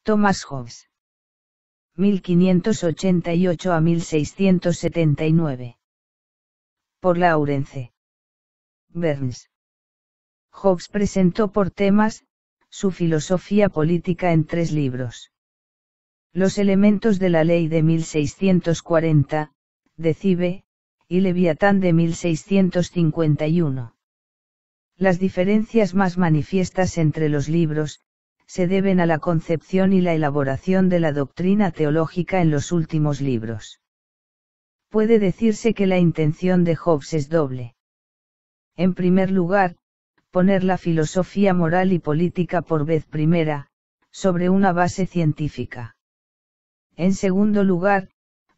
Thomas Hobbes. 1588 a 1679. Por Lawrence Burns. Hobbes presentó por temas, su filosofía política en 3 libros. Los elementos de la ley de 1640, de Cibe, y Leviatán de 1651. Las diferencias más manifiestas entre los libros, se deben a la concepción y la elaboración de la doctrina teológica en los últimos libros. Puede decirse que la intención de Hobbes es doble. En primer lugar, poner la filosofía moral y política por vez primera, sobre una base científica. En segundo lugar,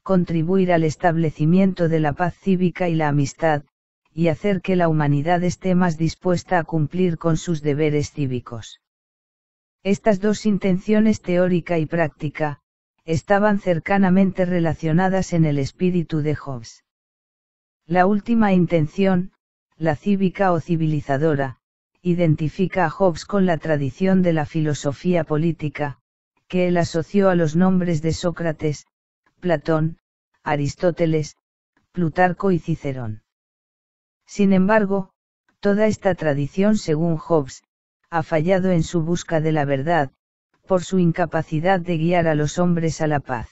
contribuir al establecimiento de la paz cívica y la amistad, y hacer que la humanidad esté más dispuesta a cumplir con sus deberes cívicos. Estas 2 intenciones teórica y práctica, estaban cercanamente relacionadas en el espíritu de Hobbes. La última intención, la cívica o civilizadora, identifica a Hobbes con la tradición de la filosofía política, que él asoció a los nombres de Sócrates, Platón, Aristóteles, Plutarco y Cicerón. Sin embargo, toda esta tradición, según Hobbes, ha fallado en su busca de la verdad, por su incapacidad de guiar a los hombres a la paz.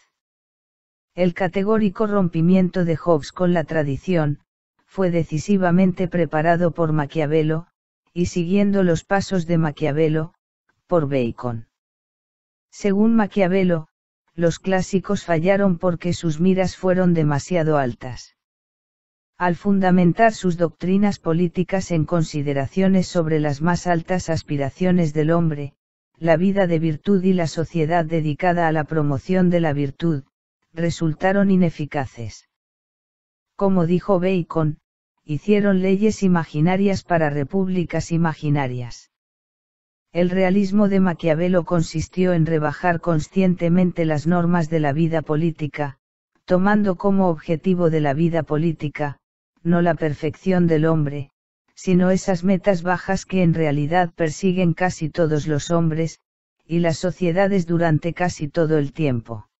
El categórico rompimiento de Hobbes con la tradición, fue decisivamente preparado por Maquiavelo, y siguiendo los pasos de Maquiavelo, por Bacon. Según Maquiavelo, los clásicos fallaron porque sus miras fueron demasiado altas. Al fundamentar sus doctrinas políticas en consideraciones sobre las más altas aspiraciones del hombre, la vida de virtud y la sociedad dedicada a la promoción de la virtud, resultaron ineficaces. Como dijo Bacon, hicieron leyes imaginarias para repúblicas imaginarias. El realismo de Maquiavelo consistió en rebajar conscientemente las normas de la vida política, tomando como objetivo de la vida política, no la perfección del hombre, sino esas metas bajas que en realidad persiguen casi todos los hombres, y las sociedades durante casi todo el tiempo.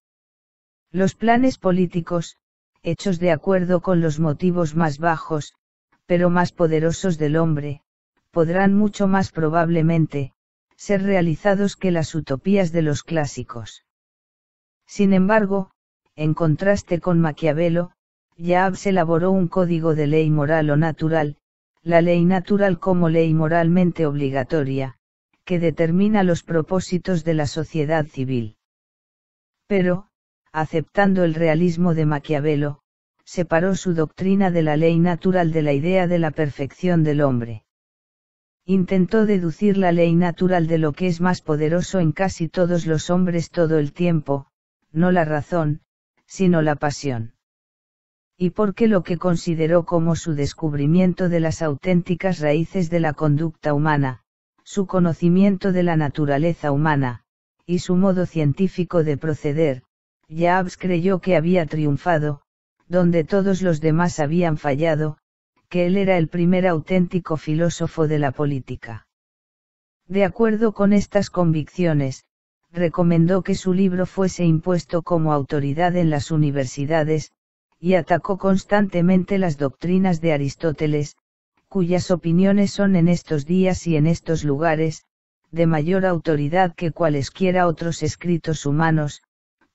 Los planes políticos, hechos de acuerdo con los motivos más bajos, pero más poderosos del hombre, podrán mucho más probablemente, ser realizados que las utopías de los clásicos. Sin embargo, en contraste con Maquiavelo, Hobbes elaboró un código de ley moral o natural, la ley natural como ley moralmente obligatoria, que determina los propósitos de la sociedad civil. Pero, aceptando el realismo de Maquiavelo, separó su doctrina de la ley natural de la idea de la perfección del hombre. Intentó deducir la ley natural de lo que es más poderoso en casi todos los hombres todo el tiempo, no la razón, sino la pasión. Y porque lo que consideró como su descubrimiento de las auténticas raíces de la conducta humana, su conocimiento de la naturaleza humana, y su modo científico de proceder, Hobbes creyó que había triunfado, donde todos los demás habían fallado, que él era el primer auténtico filósofo de la política. De acuerdo con estas convicciones, recomendó que su libro fuese impuesto como autoridad en las universidades, y atacó constantemente las doctrinas de Aristóteles, cuyas opiniones son en estos días y en estos lugares, de mayor autoridad que cualesquiera otros escritos humanos,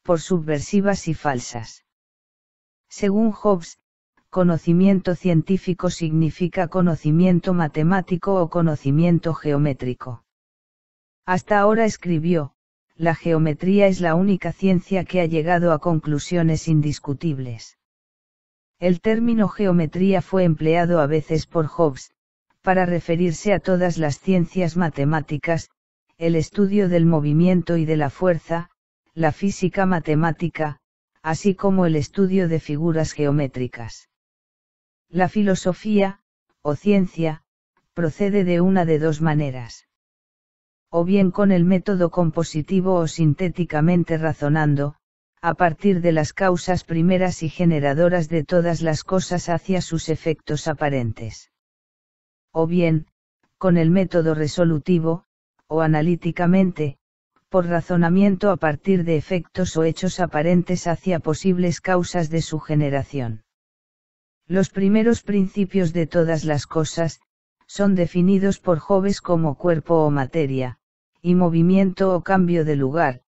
por subversivas y falsas. Según Hobbes, conocimiento científico significa conocimiento matemático o conocimiento geométrico. Hasta ahora escribió, la geometría es la única ciencia que ha llegado a conclusiones indiscutibles. El término geometría fue empleado a veces por Hobbes, para referirse a todas las ciencias matemáticas, el estudio del movimiento y de la fuerza, la física matemática, así como el estudio de figuras geométricas. La filosofía, o ciencia, procede de una de 2 maneras. O bien con el método compositivo o sintéticamente razonando, a partir de las causas primeras y generadoras de todas las cosas hacia sus efectos aparentes. O bien, con el método resolutivo, o analíticamente, por razonamiento a partir de efectos o hechos aparentes hacia posibles causas de su generación. Los primeros principios de todas las cosas, son definidos por Hobbes como cuerpo o materia, y movimiento o cambio de lugar,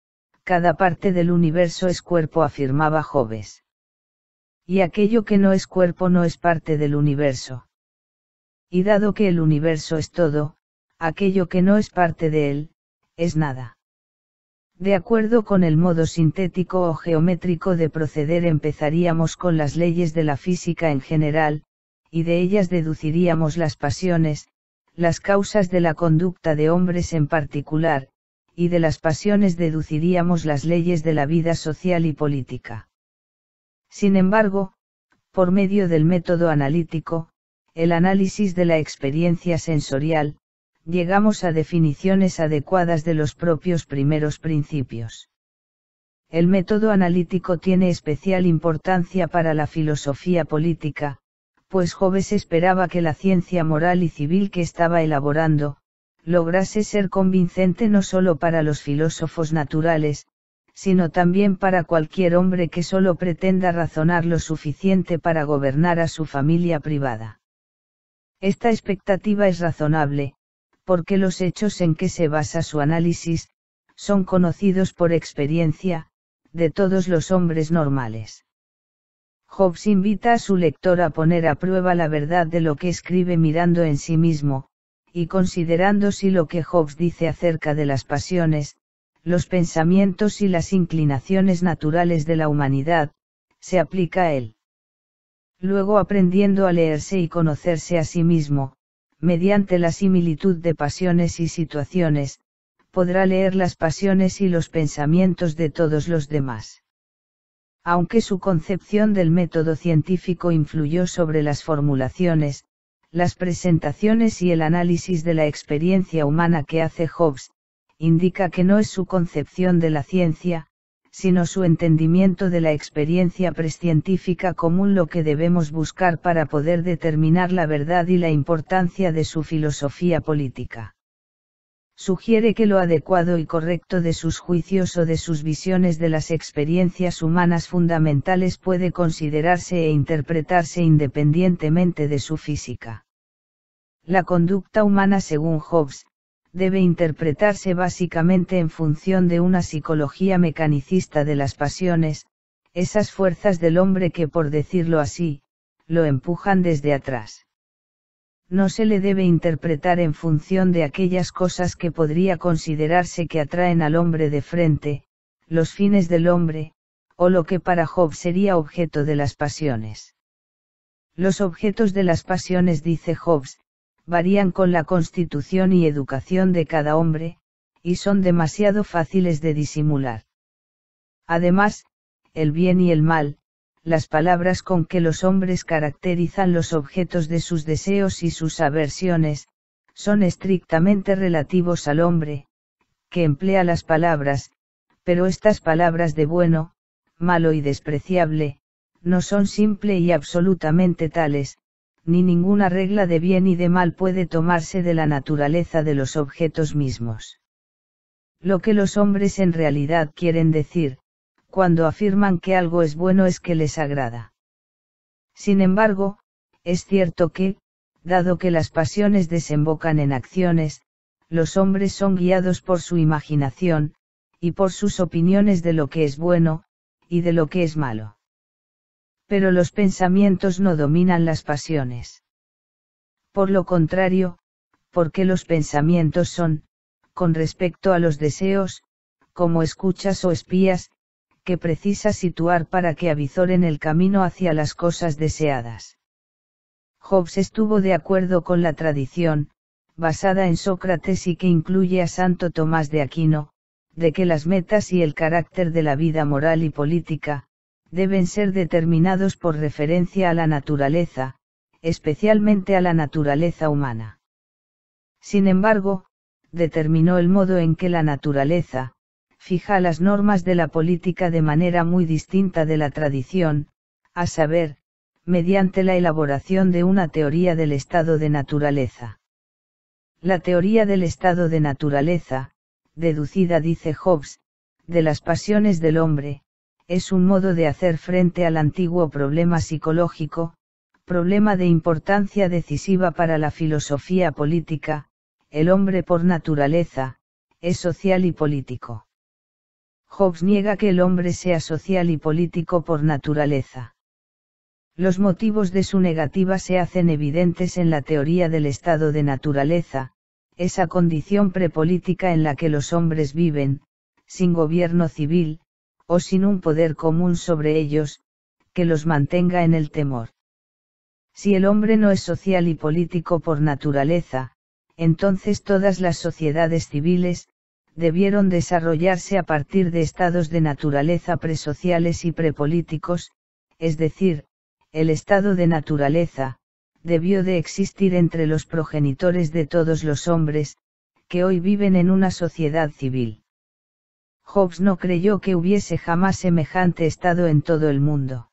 cada parte del universo es cuerpo, afirmaba Hobbes. Y aquello que no es cuerpo no es parte del universo. Y dado que el universo es todo, aquello que no es parte de él, es nada. De acuerdo con el modo sintético o geométrico de proceder, empezaríamos con las leyes de la física en general, y de ellas deduciríamos las pasiones, las causas de la conducta de hombres en particular, y de las pasiones deduciríamos las leyes de la vida social y política. Sin embargo, por medio del método analítico, el análisis de la experiencia sensorial, llegamos a definiciones adecuadas de los propios primeros principios. El método analítico tiene especial importancia para la filosofía política, pues Hobbes esperaba que la ciencia moral y civil que estaba elaborando, lograse ser convincente no solo para los filósofos naturales, sino también para cualquier hombre que solo pretenda razonar lo suficiente para gobernar a su familia privada. Esta expectativa es razonable, porque los hechos en que se basa su análisis, son conocidos por experiencia, de todos los hombres normales. Hobbes invita a su lector a poner a prueba la verdad de lo que escribe mirando en sí mismo, y considerando si lo que Hobbes dice acerca de las pasiones, los pensamientos y las inclinaciones naturales de la humanidad, se aplica a él. Luego, aprendiendo a leerse y conocerse a sí mismo, mediante la similitud de pasiones y situaciones, podrá leer las pasiones y los pensamientos de todos los demás. Aunque su concepción del método científico influyó sobre las formulaciones, las presentaciones y el análisis de la experiencia humana que hace Hobbes, indica que no es su concepción de la ciencia, sino su entendimiento de la experiencia prescientífica común lo que debemos buscar para poder determinar la verdad y la importancia de su filosofía política. Sugiere que lo adecuado y correcto de sus juicios o de sus visiones de las experiencias humanas fundamentales puede considerarse e interpretarse independientemente de su física. La conducta humana, según Hobbes, debe interpretarse básicamente en función de una psicología mecanicista de las pasiones, esas fuerzas del hombre que, por decirlo así, lo empujan desde atrás. No se le debe interpretar en función de aquellas cosas que podría considerarse que atraen al hombre de frente, los fines del hombre, o lo que para Hobbes sería objeto de las pasiones. Los objetos de las pasiones, dice Hobbes, varían con la constitución y educación de cada hombre, y son demasiado fáciles de disimular. Además, el bien y el mal, las palabras con que los hombres caracterizan los objetos de sus deseos y sus aversiones, son estrictamente relativos al hombre, que emplea las palabras, pero estas palabras de bueno, malo y despreciable, no son simple y absolutamente tales, ni ninguna regla de bien y de mal puede tomarse de la naturaleza de los objetos mismos. Lo que los hombres en realidad quieren decir, cuando afirman que algo es bueno, es que les agrada. Sin embargo, es cierto que, dado que las pasiones desembocan en acciones, los hombres son guiados por su imaginación, y por sus opiniones de lo que es bueno, y de lo que es malo. Pero los pensamientos no dominan las pasiones. Por lo contrario, porque los pensamientos son, con respecto a los deseos, como escuchas o espías, que precisa situar para que avizoren el camino hacia las cosas deseadas. Hobbes estuvo de acuerdo con la tradición, basada en Sócrates y que incluye a Santo Tomás de Aquino, de que las metas y el carácter de la vida moral y política, deben ser determinados por referencia a la naturaleza, especialmente a la naturaleza humana. Sin embargo, determinó el modo en que la naturaleza, fija las normas de la política de manera muy distinta de la tradición, a saber, mediante la elaboración de una teoría del estado de naturaleza. La teoría del estado de naturaleza, deducida, dice Hobbes, de las pasiones del hombre, es un modo de hacer frente al antiguo problema psicológico, problema de importancia decisiva para la filosofía política: el hombre por naturaleza, es social y político. Hobbes niega que el hombre sea social y político por naturaleza. Los motivos de su negativa se hacen evidentes en la teoría del estado de naturaleza, esa condición prepolítica en la que los hombres viven, sin gobierno civil, o sin un poder común sobre ellos, que los mantenga en el temor. Si el hombre no es social y político por naturaleza, entonces todas las sociedades civiles debieron desarrollarse a partir de estados de naturaleza presociales y prepolíticos, es decir, el estado de naturaleza debió de existir entre los progenitores de todos los hombres, que hoy viven en una sociedad civil. Hobbes no creyó que hubiese jamás semejante estado en todo el mundo.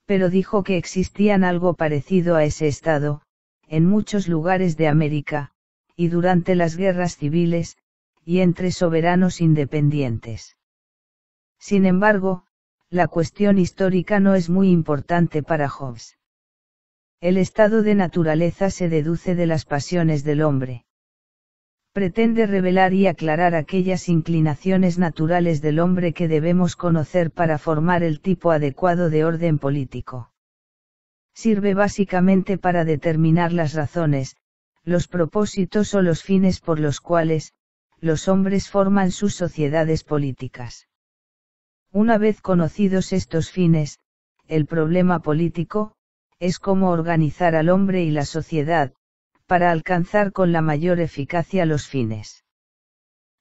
Pero dijo que existían algo parecido a ese estado, en muchos lugares de América, y durante las guerras civiles, y entre soberanos independientes. Sin embargo, la cuestión histórica no es muy importante para Hobbes. El estado de naturaleza se deduce de las pasiones del hombre. Pretende revelar y aclarar aquellas inclinaciones naturales del hombre que debemos conocer para formar el tipo adecuado de orden político. Sirve básicamente para determinar las razones, los propósitos o los fines por los cuales los hombres forman sus sociedades políticas. Una vez conocidos estos fines, el problema político es cómo organizar al hombre y la sociedad, para alcanzar con la mayor eficacia los fines.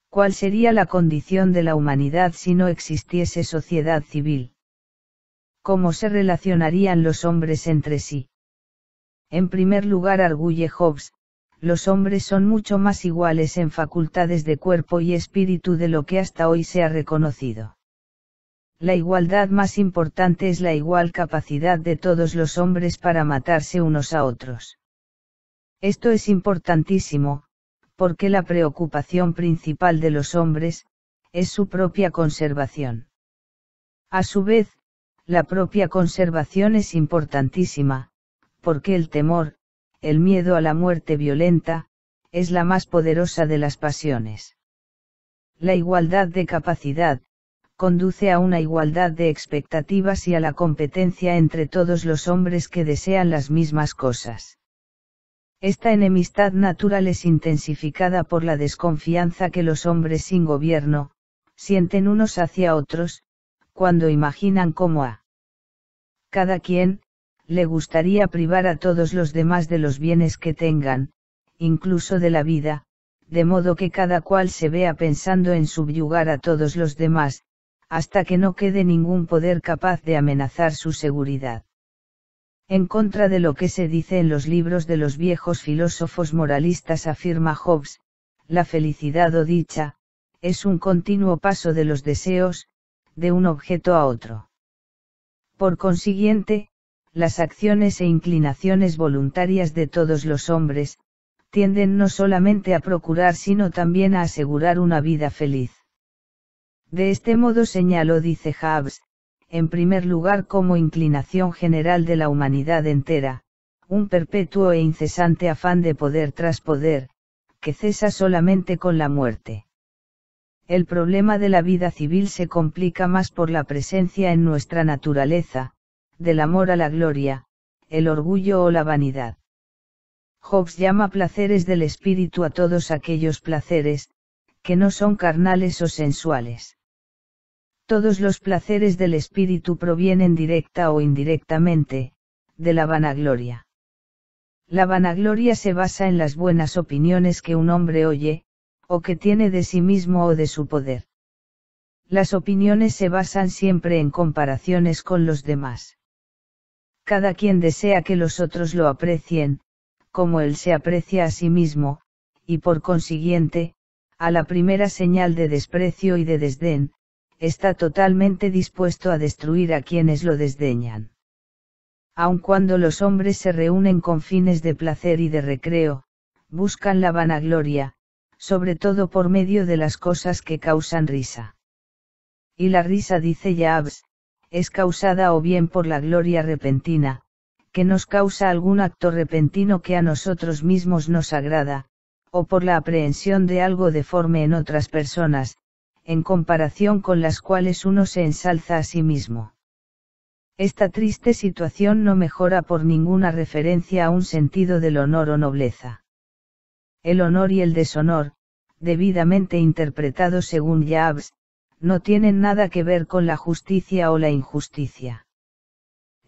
¿Cuál sería la condición de la humanidad si no existiese sociedad civil? ¿Cómo se relacionarían los hombres entre sí? En primer lugar, arguye Hobbes, los hombres son mucho más iguales en facultades de cuerpo y espíritu de lo que hasta hoy se ha reconocido. La igualdad más importante es la igual capacidad de todos los hombres para matarse unos a otros. Esto es importantísimo, porque la preocupación principal de los hombres es su propia conservación. A su vez, la propia conservación es importantísima, porque el temor, el miedo a la muerte violenta, es la más poderosa de las pasiones. La igualdad de capacidad conduce a una igualdad de expectativas y a la competencia entre todos los hombres que desean las mismas cosas. Esta enemistad natural es intensificada por la desconfianza que los hombres sin gobierno sienten unos hacia otros, cuando imaginan cómo a cada quien le gustaría privar a todos los demás de los bienes que tengan, incluso de la vida, de modo que cada cual se vea pensando en subyugar a todos los demás, hasta que no quede ningún poder capaz de amenazar su seguridad. En contra de lo que se dice en los libros de los viejos filósofos moralistas, afirma Hobbes, la felicidad o dicha, es un continuo paso de los deseos, de un objeto a otro. Por consiguiente, las acciones e inclinaciones voluntarias de todos los hombres, tienden no solamente a procurar sino también a asegurar una vida feliz. De este modo señaló, dice Hobbes, en primer lugar como inclinación general de la humanidad entera, un perpetuo e incesante afán de poder tras poder, que cesa solamente con la muerte. El problema de la vida civil se complica más por la presencia en nuestra naturaleza, del amor a la gloria, el orgullo o la vanidad. Hobbes llama placeres del espíritu a todos aquellos placeres, que no son carnales o sensuales. Todos los placeres del espíritu provienen directa o indirectamente, de la vanagloria. La vanagloria se basa en las buenas opiniones que un hombre oye, o que tiene de sí mismo o de su poder. Las opiniones se basan siempre en comparaciones con los demás. Cada quien desea que los otros lo aprecien, como él se aprecia a sí mismo, y por consiguiente, a la primera señal de desprecio y de desdén, está totalmente dispuesto a destruir a quienes lo desdeñan. Aun cuando los hombres se reúnen con fines de placer y de recreo, buscan la vanagloria, sobre todo por medio de las cosas que causan risa. Y la risa, dice Jabs, es causada o bien por la gloria repentina, que nos causa algún acto repentino que a nosotros mismos nos agrada, o por la aprehensión de algo deforme en otras personas, en comparación con las cuales uno se ensalza a sí mismo. Esta triste situación no mejora por ninguna referencia a un sentido del honor o nobleza. El honor y el deshonor, debidamente interpretados según Jabs, no tienen nada que ver con la justicia o la injusticia.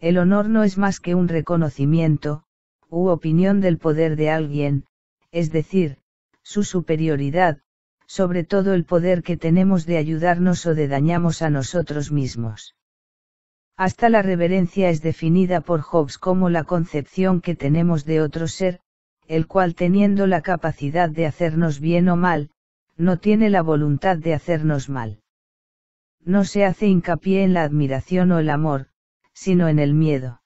El honor no es más que un reconocimiento, u opinión del poder de alguien, es decir, su superioridad, sobre todo el poder que tenemos de ayudarnos o de dañarnos a nosotros mismos. Hasta la reverencia es definida por Hobbes como la concepción que tenemos de otro ser, el cual teniendo la capacidad de hacernos bien o mal, no tiene la voluntad de hacernos mal. No se hace hincapié en la admiración o el amor, sino en el miedo.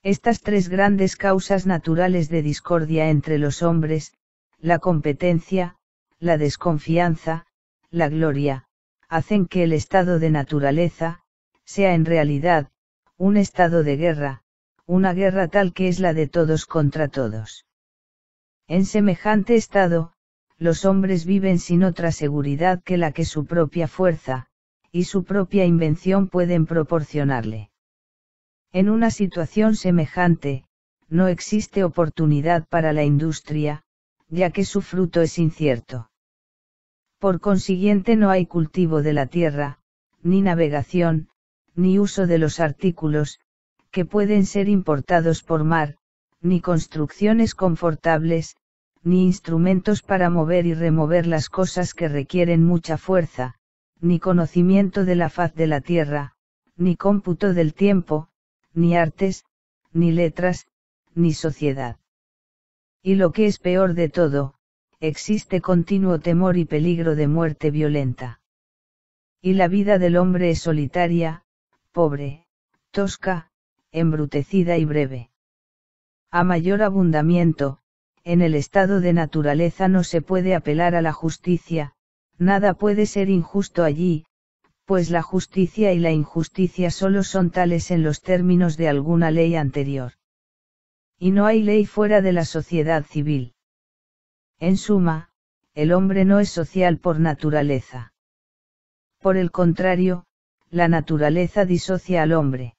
Estas tres grandes causas naturales de discordia entre los hombres, la competencia, la desconfianza, la gloria, hacen que el estado de naturaleza, sea en realidad, un estado de guerra, una guerra tal que es la de todos contra todos. En semejante estado, los hombres viven sin otra seguridad que la que su propia fuerza, y su propia invención pueden proporcionarle. En una situación semejante, no existe oportunidad para la industria, ya que su fruto es incierto. Por consiguiente no hay cultivo de la tierra, ni navegación, ni uso de los artículos, que pueden ser importados por mar, ni construcciones confortables, ni instrumentos para mover y remover las cosas que requieren mucha fuerza, ni conocimiento de la faz de la tierra, ni cómputo del tiempo, ni artes, ni letras, ni sociedad. Y lo que es peor de todo, existe continuo temor y peligro de muerte violenta. Y la vida del hombre es solitaria, pobre, tosca, embrutecida y breve. A mayor abundamiento, en el estado de naturaleza no se puede apelar a la justicia, nada puede ser injusto allí, pues la justicia y la injusticia solo son tales en los términos de alguna ley anterior. Y no hay ley fuera de la sociedad civil. En suma, el hombre no es social por naturaleza. Por el contrario, la naturaleza disocia al hombre.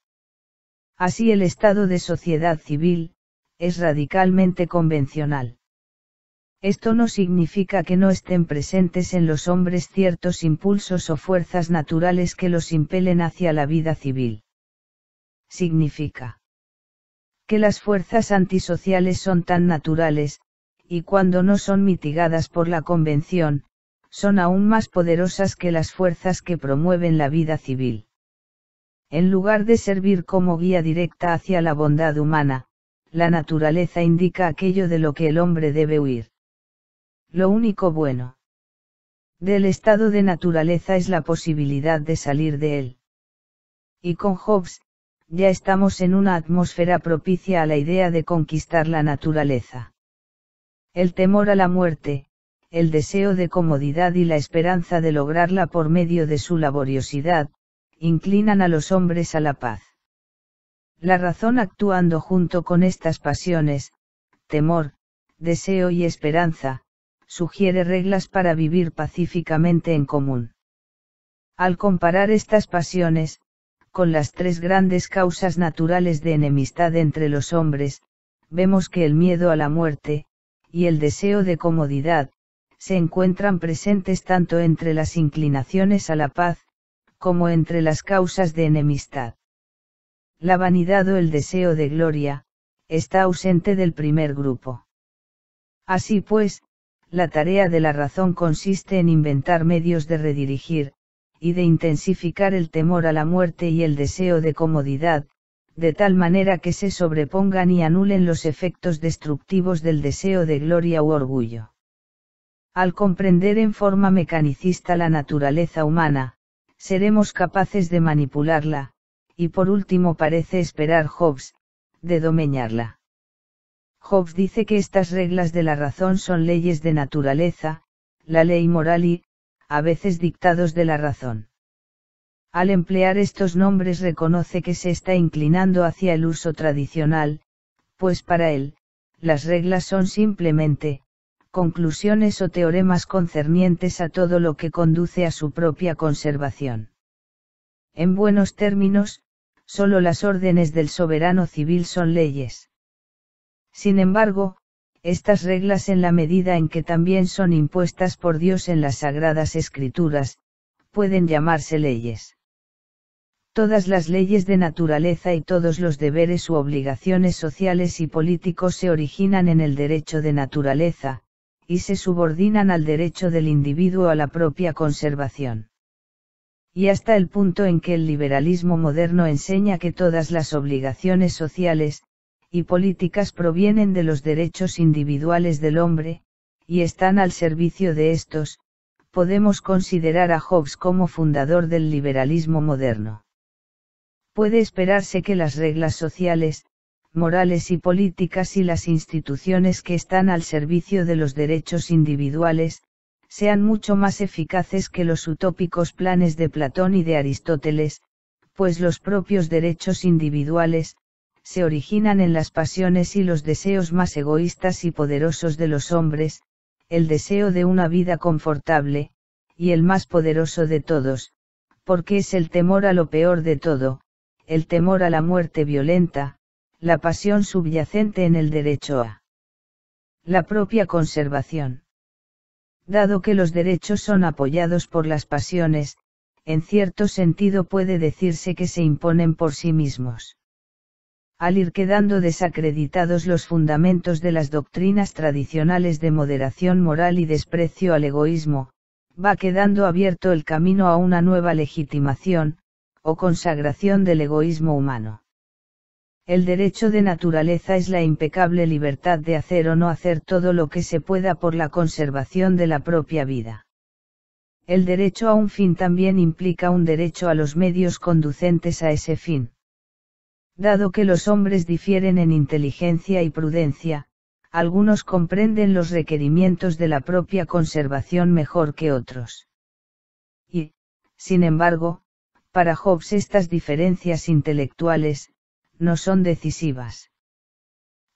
Así el estado de sociedad civil, es radicalmente convencional. Esto no significa que no estén presentes en los hombres ciertos impulsos o fuerzas naturales que los impelen hacia la vida civil. Significa que las fuerzas antisociales son tan naturales, y cuando no son mitigadas por la convención, son aún más poderosas que las fuerzas que promueven la vida civil. En lugar de servir como guía directa hacia la bondad humana, la naturaleza indica aquello de lo que el hombre debe huir. Lo único bueno del estado de naturaleza es la posibilidad de salir de él. Y con Hobbes, ya estamos en una atmósfera propicia a la idea de conquistar la naturaleza. El temor a la muerte, el deseo de comodidad y la esperanza de lograrla por medio de su laboriosidad, inclinan a los hombres a la paz. La razón actuando junto con estas pasiones, temor, deseo y esperanza, sugiere reglas para vivir pacíficamente en común. Al comparar estas pasiones, con las tres grandes causas naturales de enemistad entre los hombres, vemos que el miedo a la muerte, y el deseo de comodidad, se encuentran presentes tanto entre las inclinaciones a la paz, como entre las causas de enemistad. La vanidad o el deseo de gloria, está ausente del primer grupo. Así pues, la tarea de la razón consiste en inventar medios de redirigir, y de intensificar el temor a la muerte y el deseo de comodidad, de tal manera que se sobrepongan y anulen los efectos destructivos del deseo de gloria u orgullo. Al comprender en forma mecanicista la naturaleza humana, seremos capaces de manipularla, y por último parece esperar Hobbes, de domeñarla. Hobbes dice que estas reglas de la razón son leyes de naturaleza, la ley moral y, a veces dictados de la razón. Al emplear estos nombres reconoce que se está inclinando hacia el uso tradicional, pues para él, las reglas son simplemente, conclusiones o teoremas concernientes a todo lo que conduce a su propia conservación. En buenos términos, solo las órdenes del soberano civil son leyes. Sin embargo, estas reglas, en la medida en que también son impuestas por Dios en las Sagradas Escrituras, pueden llamarse leyes. Todas las leyes de naturaleza y todos los deberes u obligaciones sociales y políticos se originan en el derecho de naturaleza, y se subordinan al derecho del individuo a la propia conservación. Y hasta el punto en que el liberalismo moderno enseña que todas las obligaciones sociales y políticas provienen de los derechos individuales del hombre, y están al servicio de estos, podemos considerar a Hobbes como fundador del liberalismo moderno. Puede esperarse que las reglas sociales, morales y políticas y las instituciones que están al servicio de los derechos individuales, sean mucho más eficaces que los utópicos planes de Platón y de Aristóteles, pues los propios derechos individuales, se originan en las pasiones y los deseos más egoístas y poderosos de los hombres, el deseo de una vida confortable, y el más poderoso de todos, porque es el temor a lo peor de todo, el temor a la muerte violenta, la pasión subyacente en el derecho a la propia conservación. Dado que los derechos son apoyados por las pasiones, en cierto sentido puede decirse que se imponen por sí mismos. Al ir quedando desacreditados los fundamentos de las doctrinas tradicionales de moderación moral y desprecio al egoísmo, va quedando abierto el camino a una nueva legitimación, o consagración del egoísmo humano. El derecho de naturaleza es la impecable libertad de hacer o no hacer todo lo que se pueda por la conservación de la propia vida. El derecho a un fin también implica un derecho a los medios conducentes a ese fin. Dado que los hombres difieren en inteligencia y prudencia, algunos comprenden los requerimientos de la propia conservación mejor que otros. Y, sin embargo, para Hobbes estas diferencias intelectuales, no son decisivas.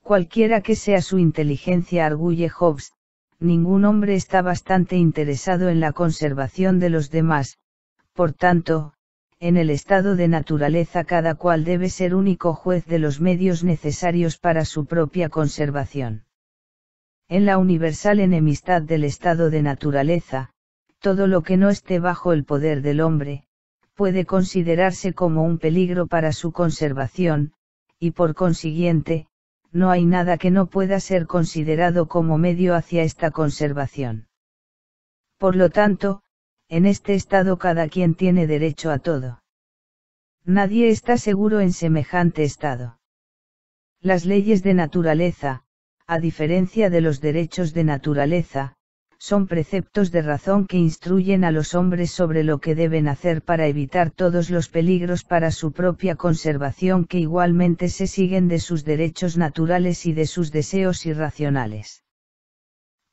Cualquiera que sea su inteligencia, arguye Hobbes, ningún hombre está bastante interesado en la conservación de los demás, por tanto, en el estado de naturaleza cada cual debe ser único juez de los medios necesarios para su propia conservación. En la universal enemistad del estado de naturaleza, todo lo que no esté bajo el poder del hombre, puede considerarse como un peligro para su conservación, y por consiguiente, no hay nada que no pueda ser considerado como medio hacia esta conservación. Por lo tanto, en este estado cada quien tiene derecho a todo. Nadie está seguro en semejante estado. Las leyes de naturaleza, a diferencia de los derechos de naturaleza, son preceptos de razón que instruyen a los hombres sobre lo que deben hacer para evitar todos los peligros para su propia conservación que igualmente se siguen de sus derechos naturales y de sus deseos irracionales.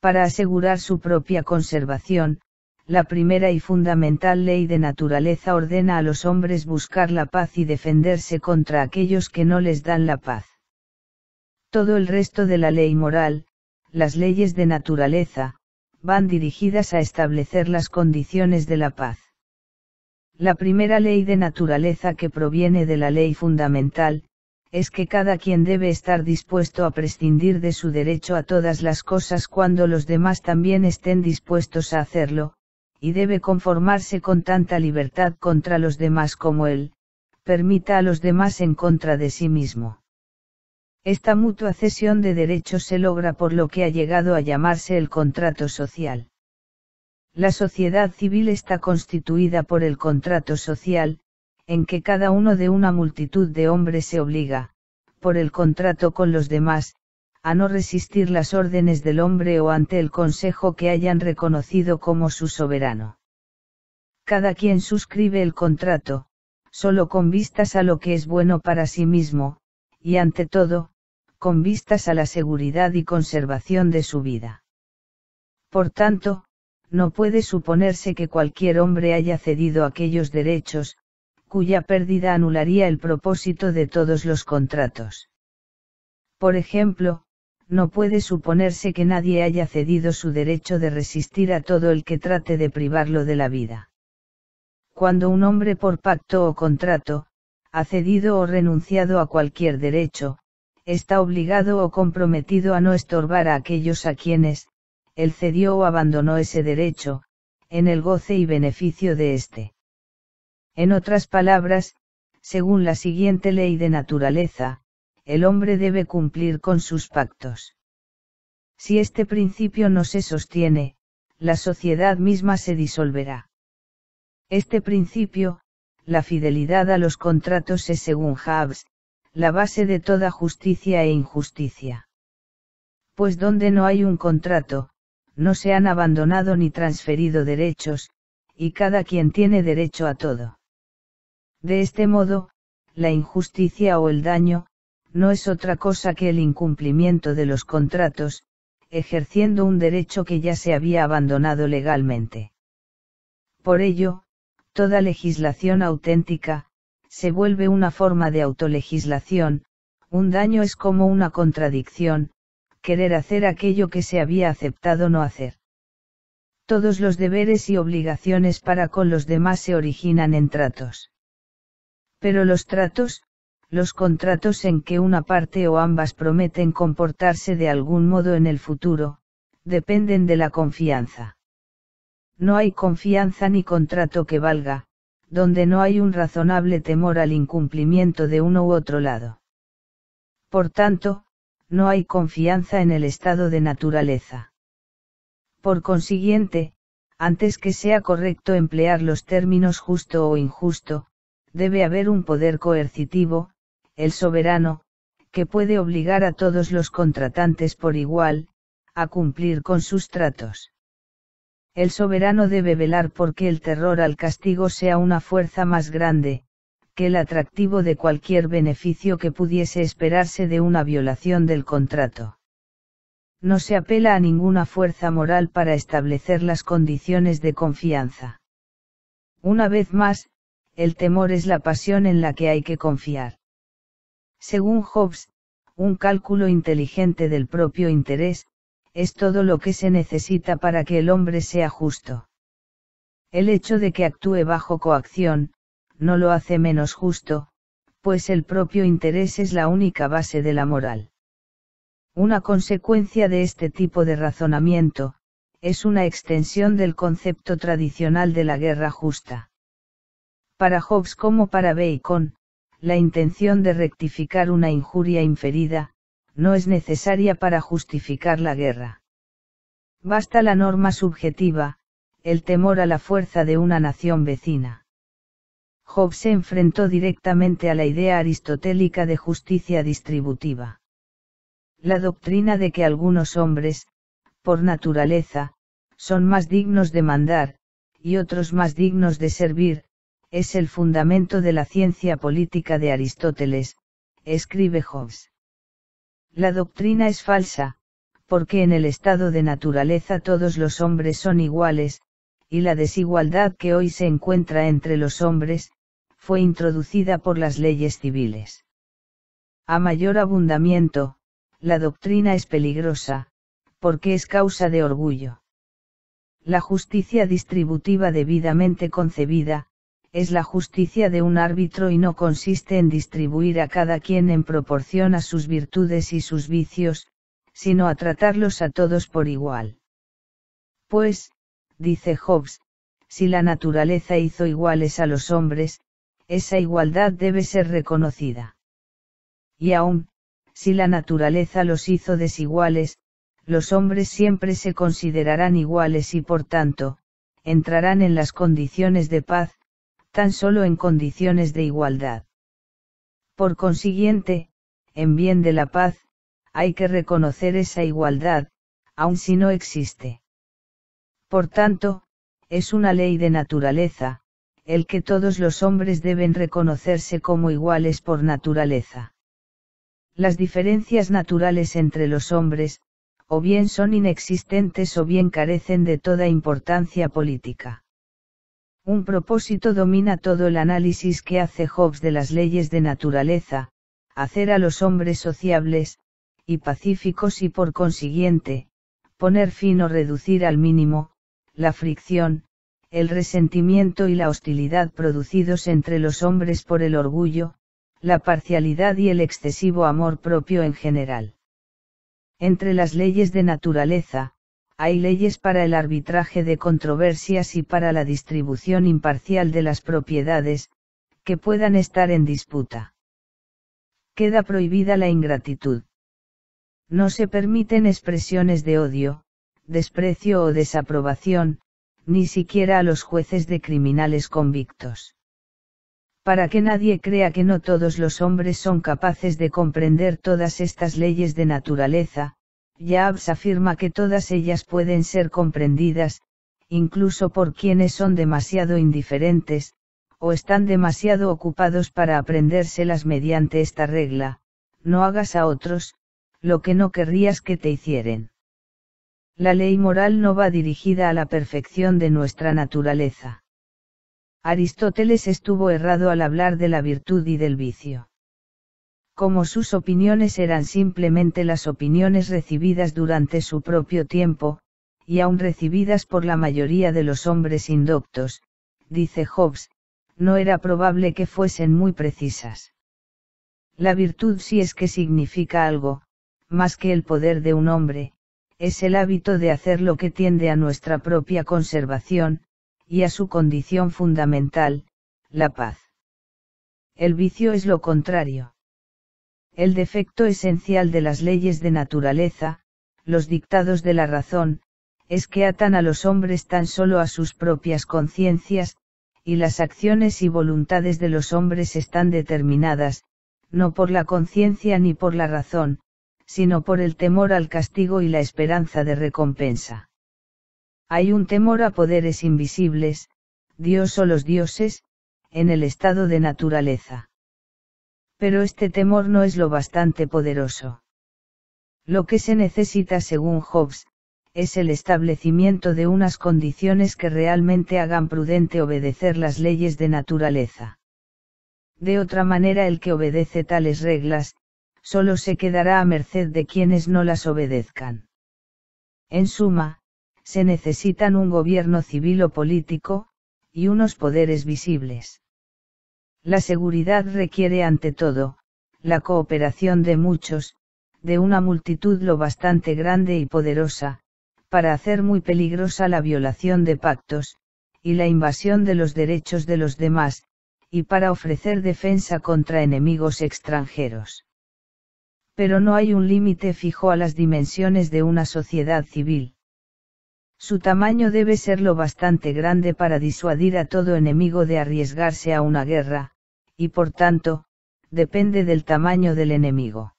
Para asegurar su propia conservación, la primera y fundamental ley de naturaleza ordena a los hombres buscar la paz y defenderse contra aquellos que no les dan la paz. Todo el resto de la ley moral, las leyes de naturaleza, van dirigidas a establecer las condiciones de la paz. La primera ley de naturaleza que proviene de la ley fundamental, es que cada quien debe estar dispuesto a prescindir de su derecho a todas las cosas cuando los demás también estén dispuestos a hacerlo, y debe conformarse con tanta libertad contra los demás como él permita a los demás en contra de sí mismo. Esta mutua cesión de derechos se logra por lo que ha llegado a llamarse el contrato social. La sociedad civil está constituida por el contrato social, en que cada uno de una multitud de hombres se obliga, por el contrato con los demás, a no resistir las órdenes del hombre o ante el consejo que hayan reconocido como su soberano. Cada quien suscribe el contrato, solo con vistas a lo que es bueno para sí mismo, y ante todo, con vistas a la seguridad y conservación de su vida. Por tanto, no puede suponerse que cualquier hombre haya cedido aquellos derechos, cuya pérdida anularía el propósito de todos los contratos. Por ejemplo, no puede suponerse que nadie haya cedido su derecho de resistir a todo el que trate de privarlo de la vida. Cuando un hombre por pacto o contrato, ha cedido o renunciado a cualquier derecho, está obligado o comprometido a no estorbar a aquellos a quienes, él cedió o abandonó ese derecho, en el goce y beneficio de éste. En otras palabras, según la siguiente ley de naturaleza, el hombre debe cumplir con sus pactos. Si este principio no se sostiene, la sociedad misma se disolverá. Este principio, la fidelidad a los contratos es según Hobbes, la base de toda justicia e injusticia. Pues donde no hay un contrato, no se han abandonado ni transferido derechos, y cada quien tiene derecho a todo. De este modo, la injusticia o el daño, no es otra cosa que el incumplimiento de los contratos, ejerciendo un derecho que ya se había abandonado legalmente. Por ello, toda legislación auténtica, se vuelve una forma de autolegislación, un daño es como una contradicción, querer hacer aquello que se había aceptado no hacer. Todos los deberes y obligaciones para con los demás se originan en tratos. Pero los tratos, los contratos en que una parte o ambas prometen comportarse de algún modo en el futuro, dependen de la confianza. No hay confianza ni contrato que valga, donde no hay un razonable temor al incumplimiento de uno u otro lado. Por tanto, no hay confianza en el estado de naturaleza. Por consiguiente, antes que sea correcto emplear los términos justo o injusto, debe haber un poder coercitivo, el soberano, que puede obligar a todos los contratantes por igual, a cumplir con sus tratos. El soberano debe velar porque el terror al castigo sea una fuerza más grande, que el atractivo de cualquier beneficio que pudiese esperarse de una violación del contrato. No se apela a ninguna fuerza moral para establecer las condiciones de confianza. Una vez más, el temor es la pasión en la que hay que confiar. Según Hobbes, un cálculo inteligente del propio interés, es todo lo que se necesita para que el hombre sea justo. El hecho de que actúe bajo coacción, no lo hace menos justo, pues el propio interés es la única base de la moral. Una consecuencia de este tipo de razonamiento, es una extensión del concepto tradicional de la guerra justa. Para Hobbes como para Bacon, la intención de rectificar una injuria inferida, no es necesaria para justificar la guerra. Basta la norma subjetiva, el temor a la fuerza de una nación vecina. Hobbes se enfrentó directamente a la idea aristotélica de justicia distributiva. La doctrina de que algunos hombres, por naturaleza, son más dignos de mandar, y otros más dignos de servir, es el fundamento de la ciencia política de Aristóteles, escribe Hobbes. La doctrina es falsa, porque en el estado de naturaleza todos los hombres son iguales, y la desigualdad que hoy se encuentra entre los hombres, fue introducida por las leyes civiles. A mayor abundamiento, la doctrina es peligrosa, porque es causa de orgullo. La justicia distributiva debidamente concebida, es la justicia de un árbitro y no consiste en distribuir a cada quien en proporción a sus virtudes y sus vicios, sino a tratarlos a todos por igual. Pues, dice Hobbes, si la naturaleza hizo iguales a los hombres, esa igualdad debe ser reconocida. Y aún, si la naturaleza los hizo desiguales, los hombres siempre se considerarán iguales y por tanto, entrarán en las condiciones de paz, tan solo en condiciones de igualdad. Por consiguiente, en bien de la paz, hay que reconocer esa igualdad, aun si no existe. Por tanto, es una ley de naturaleza, el que todos los hombres deben reconocerse como iguales por naturaleza. Las diferencias naturales entre los hombres, o bien son inexistentes o bien carecen de toda importancia política. Un propósito domina todo el análisis que hace Hobbes de las leyes de naturaleza, hacer a los hombres sociables, y pacíficos y por consiguiente, poner fin o reducir al mínimo, la fricción, el resentimiento y la hostilidad producidos entre los hombres por el orgullo, la parcialidad y el excesivo amor propio en general. Entre las leyes de naturaleza, hay leyes para el arbitraje de controversias y para la distribución imparcial de las propiedades, que puedan estar en disputa. Queda prohibida la ingratitud. No se permiten expresiones de odio, desprecio o desaprobación, ni siquiera a los jueces de criminales convictos. Para que nadie crea que no todos los hombres son capaces de comprender todas estas leyes de naturaleza, Jabs afirma que todas ellas pueden ser comprendidas, incluso por quienes son demasiado indiferentes, o están demasiado ocupados para aprendérselas mediante esta regla: no hagas a otros lo que no querrías que te hicieren. La ley moral no va dirigida a la perfección de nuestra naturaleza. Aristóteles estuvo errado al hablar de la virtud y del vicio. Como sus opiniones eran simplemente las opiniones recibidas durante su propio tiempo, y aún recibidas por la mayoría de los hombres indoctos, dice Hobbes, no era probable que fuesen muy precisas. La virtud, si es que significa algo, más que el poder de un hombre, es el hábito de hacer lo que tiende a nuestra propia conservación, y a su condición fundamental, la paz. El vicio es lo contrario. El defecto esencial de las leyes de naturaleza, los dictados de la razón, es que atan a los hombres tan solo a sus propias conciencias, y las acciones y voluntades de los hombres están determinadas, no por la conciencia ni por la razón, sino por el temor al castigo y la esperanza de recompensa. Hay un temor a poderes invisibles, Dios o los dioses, en el estado de naturaleza. Pero este temor no es lo bastante poderoso. Lo que se necesita, según Hobbes, es el establecimiento de unas condiciones que realmente hagan prudente obedecer las leyes de naturaleza. De otra manera, el que obedece tales reglas, solo se quedará a merced de quienes no las obedezcan. En suma, se necesitan un gobierno civil o político, y unos poderes visibles. La seguridad requiere ante todo, la cooperación de muchos, de una multitud lo bastante grande y poderosa, para hacer muy peligrosa la violación de pactos, y la invasión de los derechos de los demás, y para ofrecer defensa contra enemigos extranjeros. Pero no hay un límite fijo a las dimensiones de una sociedad civil. Su tamaño debe ser lo bastante grande para disuadir a todo enemigo de arriesgarse a una guerra, y por tanto, depende del tamaño del enemigo.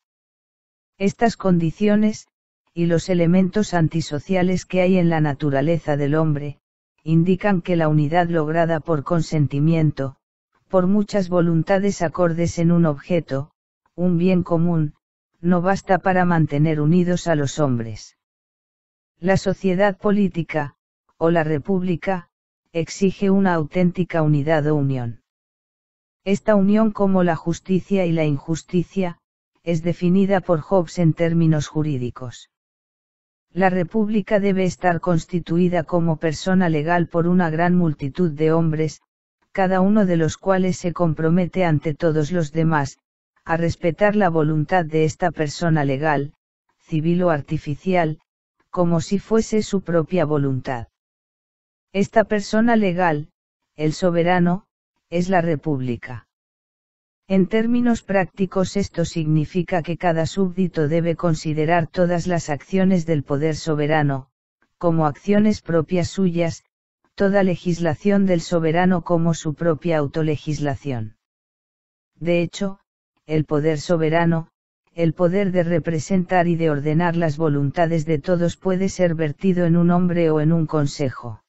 Estas condiciones, y los elementos antisociales que hay en la naturaleza del hombre, indican que la unidad lograda por consentimiento, por muchas voluntades acordes en un objeto, un bien común, no basta para mantener unidos a los hombres. La sociedad política, o la república, exige una auténtica unidad o unión. Esta unión, como la justicia y la injusticia, es definida por Hobbes en términos jurídicos. La república debe estar constituida como persona legal por una gran multitud de hombres, cada uno de los cuales se compromete ante todos los demás, a respetar la voluntad de esta persona legal, civil o artificial, como si fuese su propia voluntad. Esta persona legal, el soberano, es la república. En términos prácticos, esto significa que cada súbdito debe considerar todas las acciones del poder soberano, como acciones propias suyas, toda legislación del soberano como su propia autolegislación. De hecho, el poder soberano, el poder de representar y de ordenar las voluntades de todos, puede ser vertido en un hombre o en un consejo.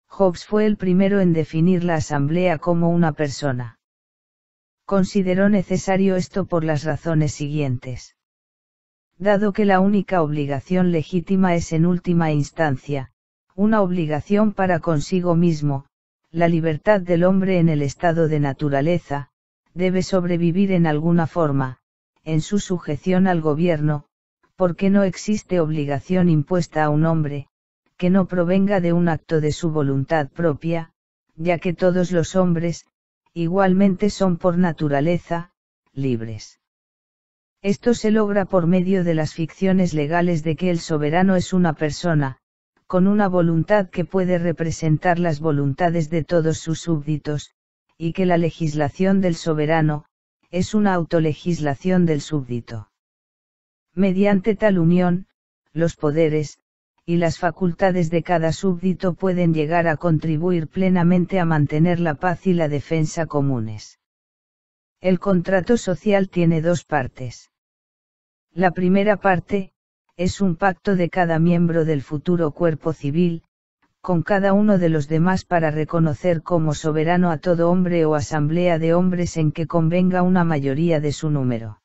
Hobbes fue el primero en definir la asamblea como una persona. Consideró necesario esto por las razones siguientes. Dado que la única obligación legítima es en última instancia, una obligación para consigo mismo, la libertad del hombre en el estado de naturaleza, debe sobrevivir en alguna forma, en su sujeción al gobierno, porque no existe obligación impuesta a un hombre, que no provenga de un acto de su voluntad propia, ya que todos los hombres, igualmente son por naturaleza, libres. Esto se logra por medio de las ficciones legales de que el soberano es una persona, con una voluntad que puede representar las voluntades de todos sus súbditos, y que la legislación del soberano, es una autolegislación del súbdito. Mediante tal unión, los poderes, y las facultades de cada súbdito pueden llegar a contribuir plenamente a mantener la paz y la defensa comunes. El contrato social tiene dos partes. La primera parte, es un pacto de cada miembro del futuro cuerpo civil, con cada uno de los demás para reconocer como soberano a todo hombre o asamblea de hombres en que convenga una mayoría de su número.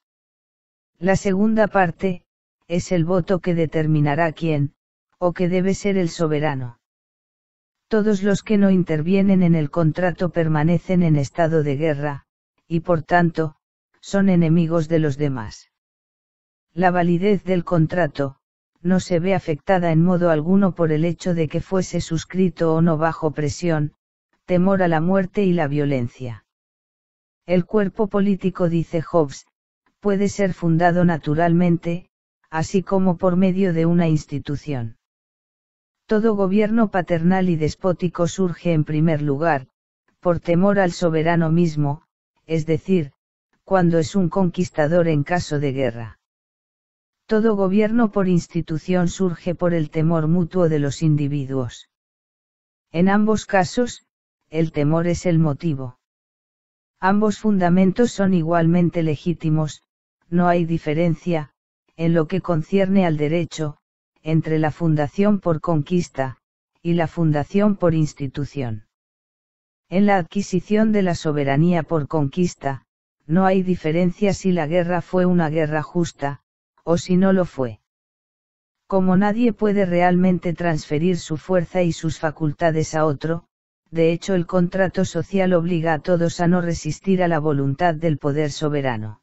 La segunda parte, es el voto que determinará quién, o que debe ser el soberano. Todos los que no intervienen en el contrato permanecen en estado de guerra, y por tanto, son enemigos de los demás. La validez del contrato, no se ve afectada en modo alguno por el hecho de que fuese suscrito o no bajo presión, temor a la muerte y la violencia. El cuerpo político, dice Hobbes, puede ser fundado naturalmente, así como por medio de una institución. Todo gobierno paternal y despótico surge en primer lugar, por temor al soberano mismo, es decir, cuando es un conquistador en caso de guerra. Todo gobierno por institución surge por el temor mutuo de los individuos. En ambos casos, el temor es el motivo. Ambos fundamentos son igualmente legítimos, no hay diferencia, en lo que concierne al derecho, entre la fundación por conquista, y la fundación por institución. En la adquisición de la soberanía por conquista, no hay diferencia si la guerra fue una guerra justa, o si no lo fue. Como nadie puede realmente transferir su fuerza y sus facultades a otro, de hecho el contrato social obliga a todos a no resistir a la voluntad del poder soberano.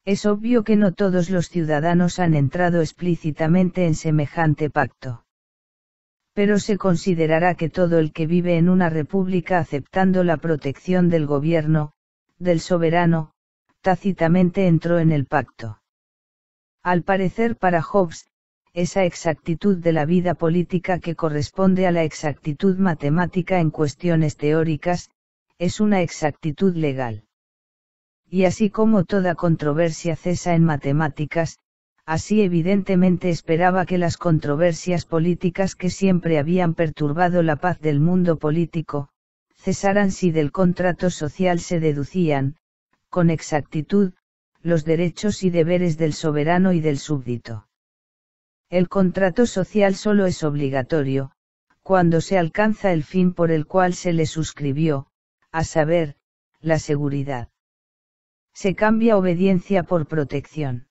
Es obvio que no todos los ciudadanos han entrado explícitamente en semejante pacto. Pero se considerará que todo el que vive en una república aceptando la protección del gobierno, del soberano, tácitamente entró en el pacto. Al parecer para Hobbes, esa exactitud de la vida política que corresponde a la exactitud matemática en cuestiones teóricas, es una exactitud legal. Y así como toda controversia cesa en matemáticas, así evidentemente esperaba que las controversias políticas que siempre habían perturbado la paz del mundo político, cesaran si del contrato social se deducían, con exactitud, los derechos y deberes del soberano y del súbdito. El contrato social solo es obligatorio, cuando se alcanza el fin por el cual se le suscribió, a saber, la seguridad. Se cambia obediencia por protección.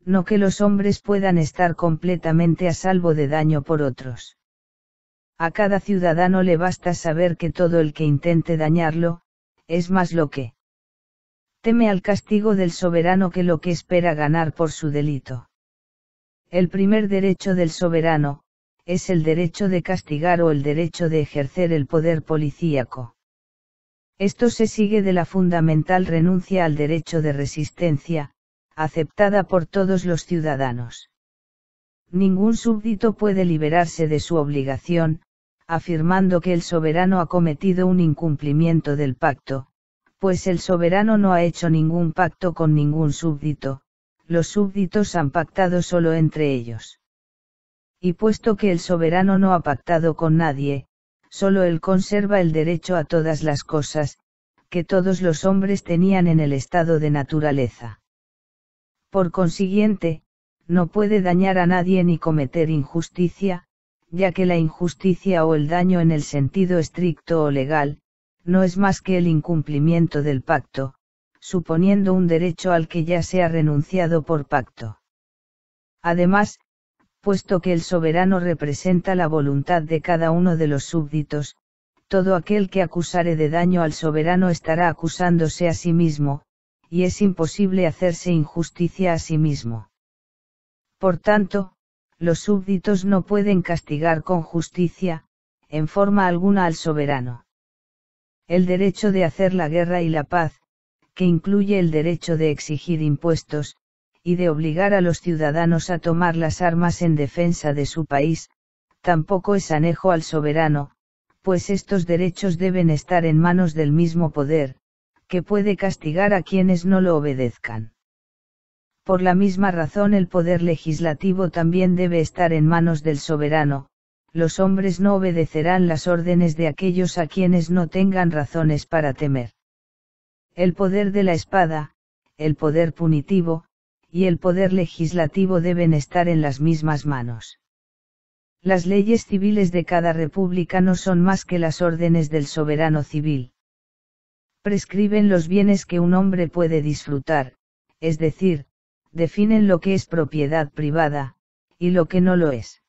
No que los hombres puedan estar completamente a salvo de daño por otros. A cada ciudadano le basta saber que todo el que intente dañarlo, es más lo que teme al castigo del soberano que lo que espera ganar por su delito. El primer derecho del soberano, es el derecho de castigar o el derecho de ejercer el poder policíaco. Esto se sigue de la fundamental renuncia al derecho de resistencia, aceptada por todos los ciudadanos. Ningún súbdito puede liberarse de su obligación, afirmando que el soberano ha cometido un incumplimiento del pacto, pues el soberano no ha hecho ningún pacto con ningún súbdito, los súbditos han pactado solo entre ellos. Y puesto que el soberano no ha pactado con nadie, solo él conserva el derecho a todas las cosas, que todos los hombres tenían en el estado de naturaleza. Por consiguiente, no puede dañar a nadie ni cometer injusticia, ya que la injusticia o el daño en el sentido estricto o legal, no es más que el incumplimiento del pacto, suponiendo un derecho al que ya se ha renunciado por pacto. Además, puesto que el soberano representa la voluntad de cada uno de los súbditos, todo aquel que acusare de daño al soberano estará acusándose a sí mismo, y es imposible hacerse injusticia a sí mismo. Por tanto, los súbditos no pueden castigar con justicia, en forma alguna al soberano. El derecho de hacer la guerra y la paz, que incluye el derecho de exigir impuestos, y de obligar a los ciudadanos a tomar las armas en defensa de su país, tampoco es anejo al soberano, pues estos derechos deben estar en manos del mismo poder, que puede castigar a quienes no lo obedezcan. Por la misma razón el poder legislativo también debe estar en manos del soberano, los hombres no obedecerán las órdenes de aquellos a quienes no tengan razones para temer. El poder de la espada, el poder punitivo, y el poder legislativo deben estar en las mismas manos. Las leyes civiles de cada república no son más que las órdenes del soberano civil. Prescriben los bienes que un hombre puede disfrutar, es decir, definen lo que es propiedad privada, y lo que no lo es.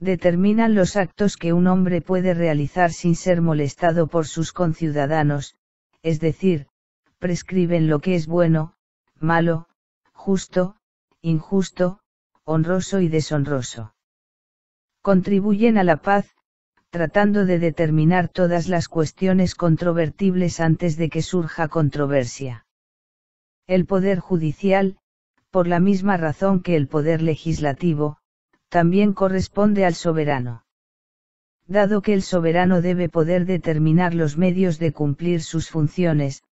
Determinan los actos que un hombre puede realizar sin ser molestado por sus conciudadanos, es decir, prescriben lo que es bueno, malo, justo, injusto, honroso y deshonroso. Contribuyen a la paz, tratando de determinar todas las cuestiones controvertibles antes de que surja controversia. El poder judicial, por la misma razón que el poder legislativo, también corresponde al soberano. Dado que el soberano debe poder determinar los medios de cumplir sus funciones,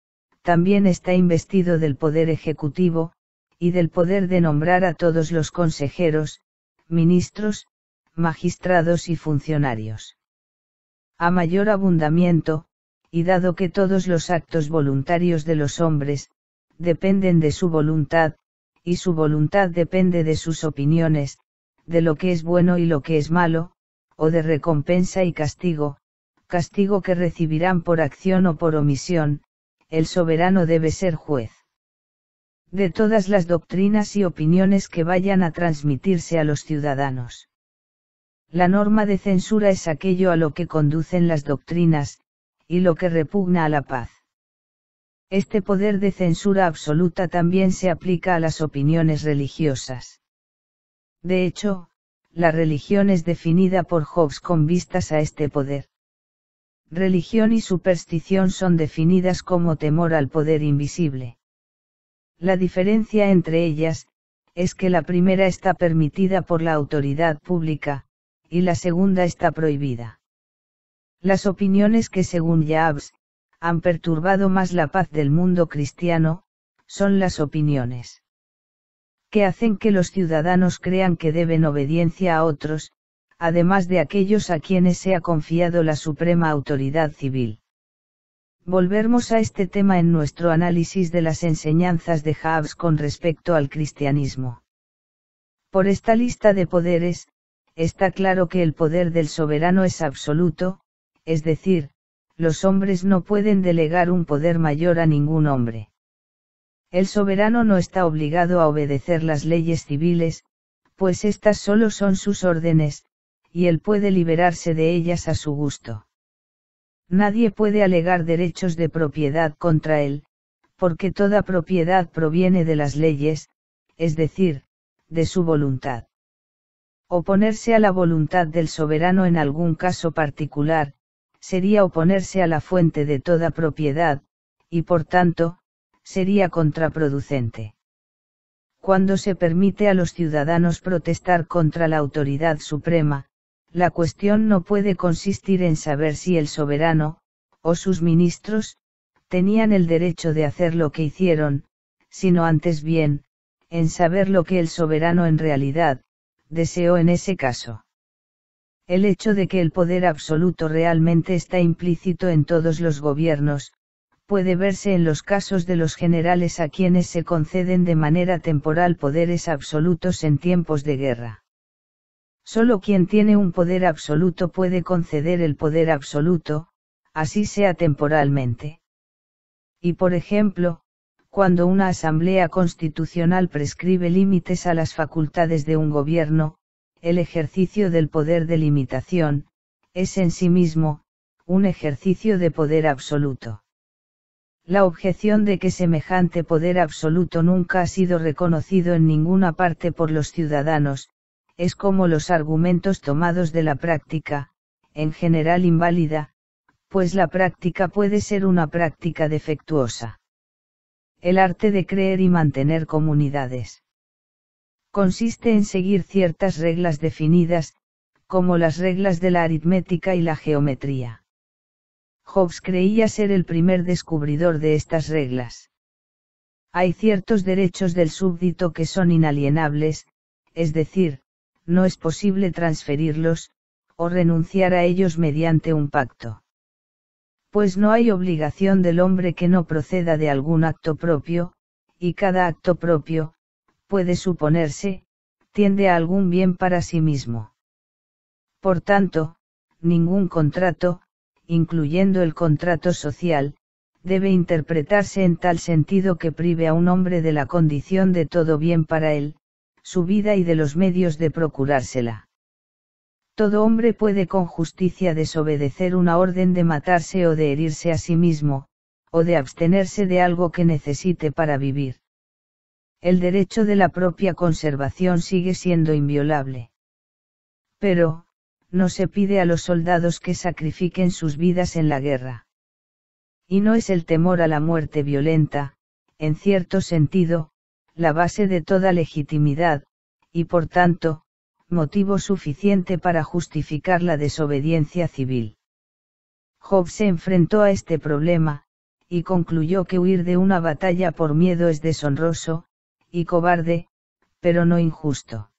también está investido del poder ejecutivo, y del poder de nombrar a todos los consejeros, ministros, magistrados y funcionarios. A mayor abundamiento, y dado que todos los actos voluntarios de los hombres, dependen de su voluntad, y su voluntad depende de sus opiniones, de lo que es bueno y lo que es malo, o de recompensa y castigo, castigo que recibirán por acción o por omisión, el soberano debe ser juez de todas las doctrinas y opiniones que vayan a transmitirse a los ciudadanos. La norma de censura es aquello a lo que conducen las doctrinas, y lo que repugna a la paz. Este poder de censura absoluta también se aplica a las opiniones religiosas. De hecho, la religión es definida por Hobbes con vistas a este poder. Religión y superstición son definidas como temor al poder invisible. La diferencia entre ellas, es que la primera está permitida por la autoridad pública, y la segunda está prohibida. Las opiniones que según Jabs, han perturbado más la paz del mundo cristiano, son las opiniones que hacen que los ciudadanos crean que deben obediencia a otros, además de aquellos a quienes se ha confiado la suprema autoridad civil. Volveremos a este tema en nuestro análisis de las enseñanzas de Jabs con respecto al cristianismo. Por esta lista de poderes, está claro que el poder del soberano es absoluto, es decir, los hombres no pueden delegar un poder mayor a ningún hombre. El soberano no está obligado a obedecer las leyes civiles, pues estas solo son sus órdenes, y él puede liberarse de ellas a su gusto. Nadie puede alegar derechos de propiedad contra él, porque toda propiedad proviene de las leyes, es decir, de su voluntad. Oponerse a la voluntad del soberano en algún caso particular, sería oponerse a la fuente de toda propiedad, y por tanto, sería contraproducente. Cuando se permite a los ciudadanos protestar contra la autoridad suprema, la cuestión no puede consistir en saber si el soberano, o sus ministros, tenían el derecho de hacer lo que hicieron, sino antes bien, en saber lo que el soberano en realidad, deseó en ese caso. El hecho de que el poder absoluto realmente está implícito en todos los gobiernos, puede verse en los casos de los generales a quienes se conceden de manera temporal poderes absolutos en tiempos de guerra. Solo quien tiene un poder absoluto puede conceder el poder absoluto, así sea temporalmente. Y por ejemplo, cuando una asamblea constitucional prescribe límites a las facultades de un gobierno, el ejercicio del poder de limitación, es en sí mismo, un ejercicio de poder absoluto. La objeción de que semejante poder absoluto nunca ha sido reconocido en ninguna parte por los ciudadanos, es como los argumentos tomados de la práctica, en general inválida, pues la práctica puede ser una práctica defectuosa. El arte de creer y mantener comunidades consiste en seguir ciertas reglas definidas, como las reglas de la aritmética y la geometría. Hobbes creía ser el primer descubridor de estas reglas. Hay ciertos derechos del súbdito que son inalienables, es decir, no es posible transferirlos, o renunciar a ellos mediante un pacto. Pues no hay obligación del hombre que no proceda de algún acto propio, y cada acto propio, puede suponerse, tiende a algún bien para sí mismo. Por tanto, ningún contrato, incluyendo el contrato social, debe interpretarse en tal sentido que prive a un hombre de la condición de todo bien para él, su vida y de los medios de procurársela. Todo hombre puede con justicia desobedecer una orden de matarse o de herirse a sí mismo, o de abstenerse de algo que necesite para vivir. El derecho de la propia conservación sigue siendo inviolable. Pero, no se pide a los soldados que sacrifiquen sus vidas en la guerra. Y no es el temor a la muerte violenta, en cierto sentido, la base de toda legitimidad, y por tanto, motivo suficiente para justificar la desobediencia civil. Hobbes se enfrentó a este problema, y concluyó que huir de una batalla por miedo es deshonroso, y cobarde, pero no injusto.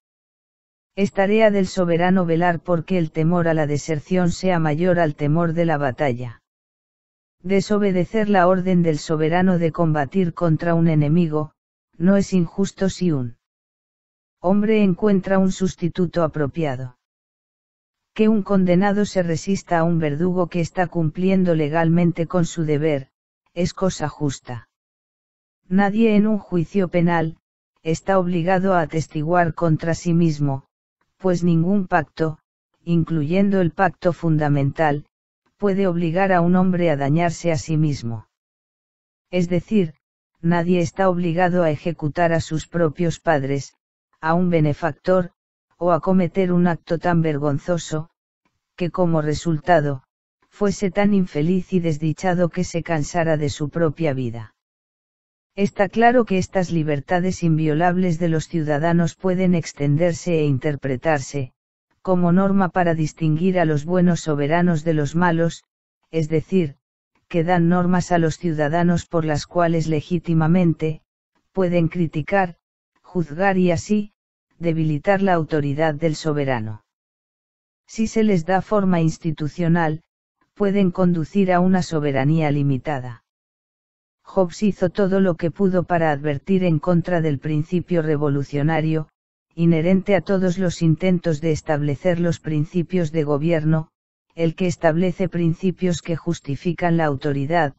Es tarea del soberano velar porque el temor a la deserción sea mayor al temor de la batalla. Desobedecer la orden del soberano de combatir contra un enemigo, no es injusto si un hombre encuentra un sustituto apropiado. Que un condenado se resista a un verdugo que está cumpliendo legalmente con su deber, es cosa justa. Nadie en un juicio penal, está obligado a atestiguar contra sí mismo, pues ningún pacto, incluyendo el pacto fundamental, puede obligar a un hombre a dañarse a sí mismo. Es decir, nadie está obligado a ejecutar a sus propios padres, a un benefactor, o a cometer un acto tan vergonzoso, que como resultado, fuese tan infeliz y desdichado que se cansara de su propia vida. Está claro que estas libertades inviolables de los ciudadanos pueden extenderse e interpretarse, como norma para distinguir a los buenos soberanos de los malos, es decir, que dan normas a los ciudadanos por las cuales legítimamente, pueden criticar, juzgar y así, debilitar la autoridad del soberano. Si se les da forma institucional, pueden conducir a una soberanía limitada. Hobbes hizo todo lo que pudo para advertir en contra del principio revolucionario, inherente a todos los intentos de establecer los principios de gobierno, el que establece principios que justifican la autoridad,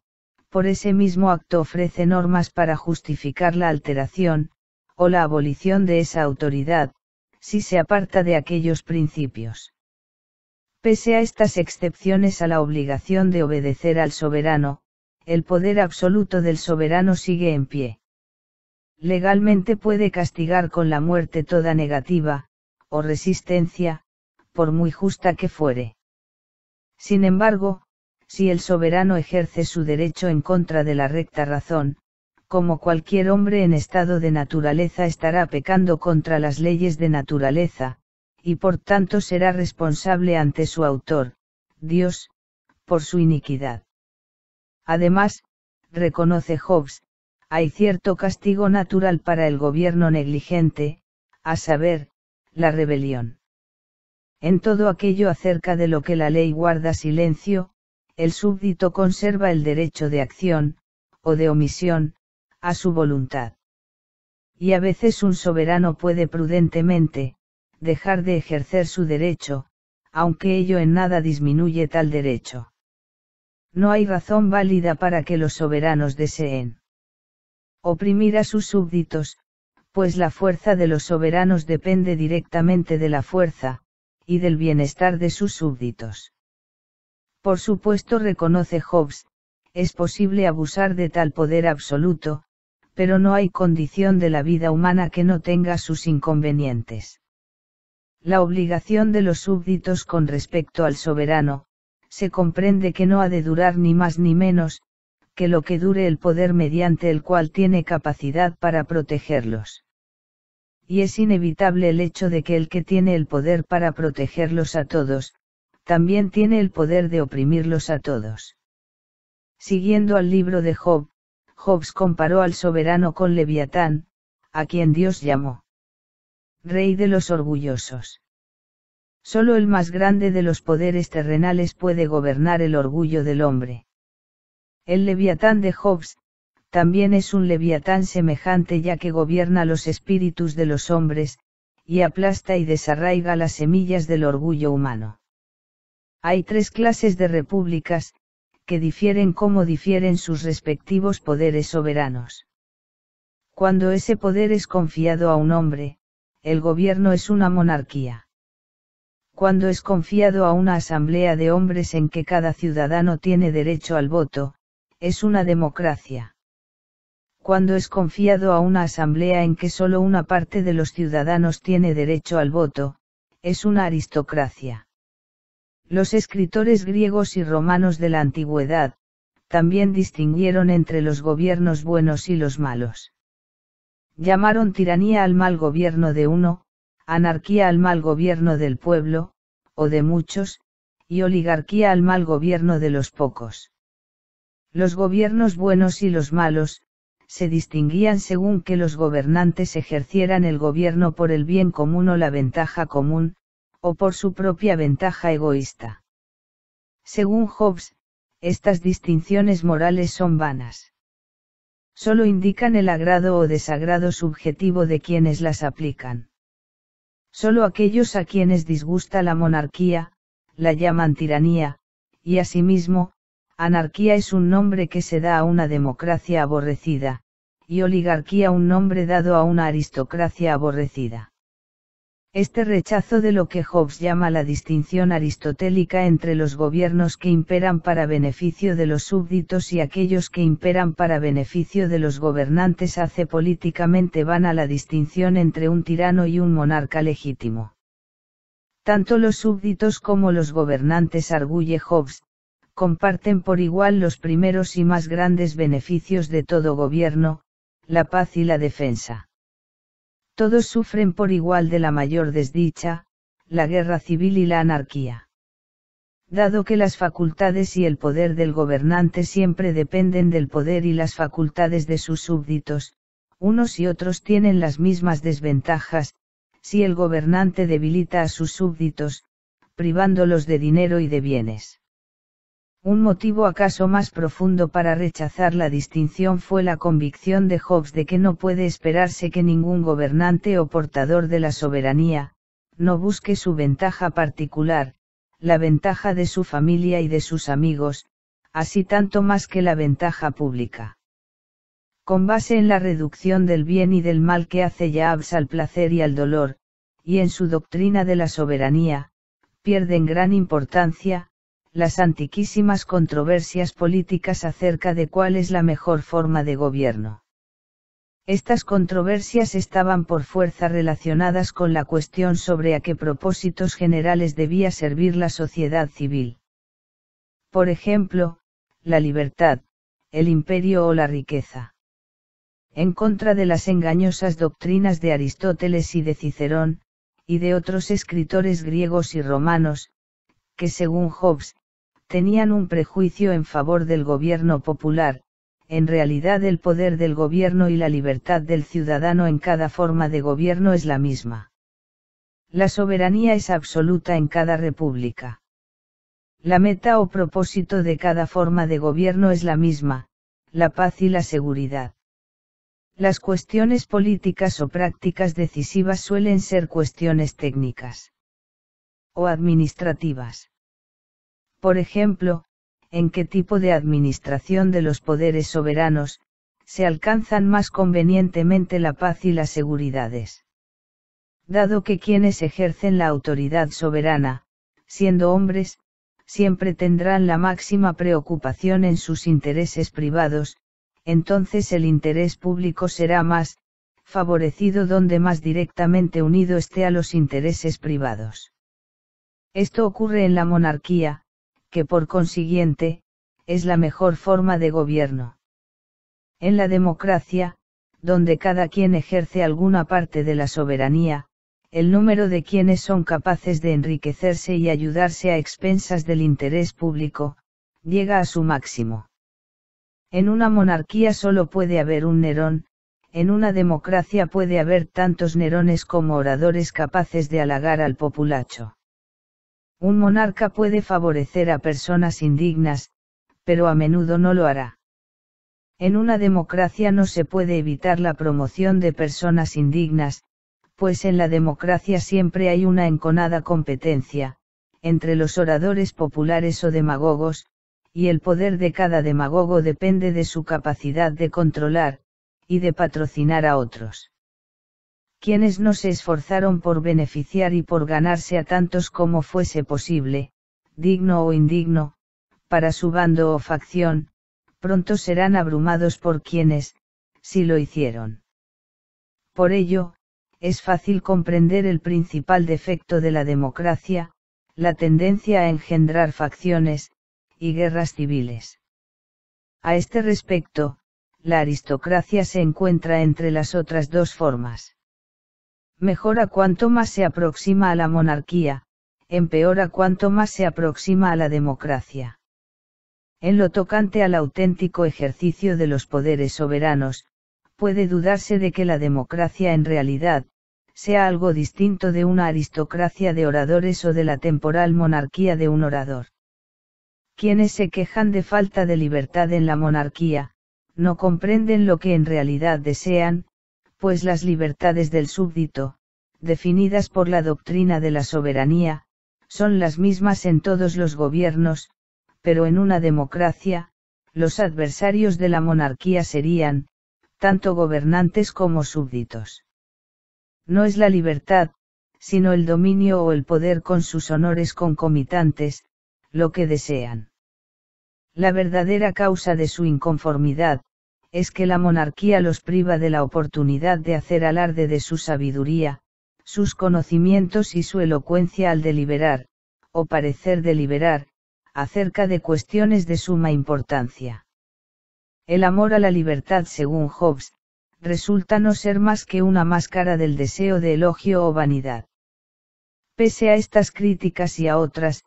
por ese mismo acto ofrece normas para justificar la alteración, o la abolición de esa autoridad, si se aparta de aquellos principios. Pese a estas excepciones a la obligación de obedecer al soberano, el poder absoluto del soberano sigue en pie. Legalmente puede castigar con la muerte toda negativa, o resistencia, por muy justa que fuere. Sin embargo, si el soberano ejerce su derecho en contra de la recta razón, como cualquier hombre en estado de naturaleza estará pecando contra las leyes de naturaleza, y por tanto será responsable ante su autor, Dios, por su iniquidad. Además, reconoce Hobbes, hay cierto castigo natural para el gobierno negligente, a saber, la rebelión. En todo aquello acerca de lo que la ley guarda silencio, el súbdito conserva el derecho de acción, o de omisión, a su voluntad. Y a veces un soberano puede prudentemente, dejar de ejercer su derecho, aunque ello en nada disminuye tal derecho. No hay razón válida para que los soberanos deseen oprimir a sus súbditos, pues la fuerza de los soberanos depende directamente de la fuerza, y del bienestar de sus súbditos. Por supuesto, reconoce Hobbes, es posible abusar de tal poder absoluto, pero no hay condición de la vida humana que no tenga sus inconvenientes. La obligación de los súbditos con respecto al soberano, se comprende que no ha de durar ni más ni menos, que lo que dure el poder mediante el cual tiene capacidad para protegerlos. Y es inevitable el hecho de que el que tiene el poder para protegerlos a todos, también tiene el poder de oprimirlos a todos. Siguiendo al libro de Job, Hobbes comparó al soberano con Leviatán, a quien Dios llamó rey de los orgullosos. Solo el más grande de los poderes terrenales puede gobernar el orgullo del hombre. El Leviatán de Hobbes, también es un Leviatán semejante, ya que gobierna los espíritus de los hombres, y aplasta y desarraiga las semillas del orgullo humano. Hay tres clases de repúblicas, que difieren como difieren sus respectivos poderes soberanos. Cuando ese poder es confiado a un hombre, el gobierno es una monarquía. Cuando es confiado a una asamblea de hombres en que cada ciudadano tiene derecho al voto, es una democracia. Cuando es confiado a una asamblea en que solo una parte de los ciudadanos tiene derecho al voto, es una aristocracia. Los escritores griegos y romanos de la antigüedad, también distinguieron entre los gobiernos buenos y los malos. Llamaron tiranía al mal gobierno de uno, anarquía al mal gobierno del pueblo, o de muchos, y oligarquía al mal gobierno de los pocos. Los gobiernos buenos y los malos, se distinguían según que los gobernantes ejercieran el gobierno por el bien común o la ventaja común, o por su propia ventaja egoísta. Según Hobbes, estas distinciones morales son vanas. Solo indican el agrado o desagrado subjetivo de quienes las aplican. Solo aquellos a quienes disgusta la monarquía, la llaman tiranía, y asimismo, anarquía es un nombre que se da a una democracia aborrecida, y oligarquía un nombre dado a una aristocracia aborrecida. Este rechazo de lo que Hobbes llama la distinción aristotélica entre los gobiernos que imperan para beneficio de los súbditos y aquellos que imperan para beneficio de los gobernantes hace políticamente vana la distinción entre un tirano y un monarca legítimo. Tanto los súbditos como los gobernantes, arguye Hobbes, comparten por igual los primeros y más grandes beneficios de todo gobierno, la paz y la defensa. Todos sufren por igual de la mayor desdicha, la guerra civil y la anarquía. Dado que las facultades y el poder del gobernante siempre dependen del poder y las facultades de sus súbditos, unos y otros tienen las mismas desventajas, si el gobernante debilita a sus súbditos, privándolos de dinero y de bienes. Un motivo acaso más profundo para rechazar la distinción fue la convicción de Hobbes de que no puede esperarse que ningún gobernante o portador de la soberanía, no busque su ventaja particular, la ventaja de su familia y de sus amigos, así tanto más que la ventaja pública. Con base en la reducción del bien y del mal que hace Jacques al placer y al dolor, y en su doctrina de la soberanía, pierden gran importancia las antiquísimas controversias políticas acerca de cuál es la mejor forma de gobierno. Estas controversias estaban por fuerza relacionadas con la cuestión sobre a qué propósitos generales debía servir la sociedad civil. Por ejemplo, la libertad, el imperio o la riqueza. En contra de las engañosas doctrinas de Aristóteles y de Cicerón, y de otros escritores griegos y romanos, que según Hobbes, tenían un prejuicio en favor del gobierno popular, en realidad el poder del gobierno y la libertad del ciudadano en cada forma de gobierno es la misma. La soberanía es absoluta en cada república. La meta o propósito de cada forma de gobierno es la misma, la paz y la seguridad. Las cuestiones políticas o prácticas decisivas suelen ser cuestiones técnicas o administrativas. Por ejemplo, en qué tipo de administración de los poderes soberanos, se alcanzan más convenientemente la paz y las seguridades. Dado que quienes ejercen la autoridad soberana, siendo hombres, siempre tendrán la máxima preocupación en sus intereses privados, entonces el interés público será más favorecido donde más directamente unido esté a los intereses privados. Esto ocurre en la monarquía, que por consiguiente, es la mejor forma de gobierno. En la democracia, donde cada quien ejerce alguna parte de la soberanía, el número de quienes son capaces de enriquecerse y ayudarse a expensas del interés público, llega a su máximo. En una monarquía solo puede haber un Nerón, en una democracia puede haber tantos Nerones como oradores capaces de halagar al populacho. Un monarca puede favorecer a personas indignas, pero a menudo no lo hará. En una democracia no se puede evitar la promoción de personas indignas, pues en la democracia siempre hay una enconada competencia, entre los oradores populares o demagogos, y el poder de cada demagogo depende de su capacidad de controlar, y de patrocinar a otros. Quienes no se esforzaron por beneficiar y por ganarse a tantos como fuese posible, digno o indigno, para su bando o facción, pronto serán abrumados por quienes, sí lo hicieron. Por ello, es fácil comprender el principal defecto de la democracia, la tendencia a engendrar facciones, y guerras civiles. A este respecto, la aristocracia se encuentra entre las otras dos formas. Mejora cuanto más se aproxima a la monarquía, empeora cuanto más se aproxima a la democracia. En lo tocante al auténtico ejercicio de los poderes soberanos, puede dudarse de que la democracia en realidad, sea algo distinto de una aristocracia de oradores o de la temporal monarquía de un orador. Quienes se quejan de falta de libertad en la monarquía, no comprenden lo que en realidad desean, pues las libertades del súbdito, definidas por la doctrina de la soberanía, son las mismas en todos los gobiernos, pero en una democracia, los adversarios de la monarquía serían, tanto gobernantes como súbditos. No es la libertad, sino el dominio o el poder con sus honores concomitantes, lo que desean. La verdadera causa de su inconformidad, es que la monarquía los priva de la oportunidad de hacer alarde de su sabiduría, sus conocimientos y su elocuencia al deliberar, o parecer deliberar, acerca de cuestiones de suma importancia. El amor a la libertad, según Hobbes, resulta no ser más que una máscara del deseo de elogio o vanidad. Pese a estas críticas y a otras,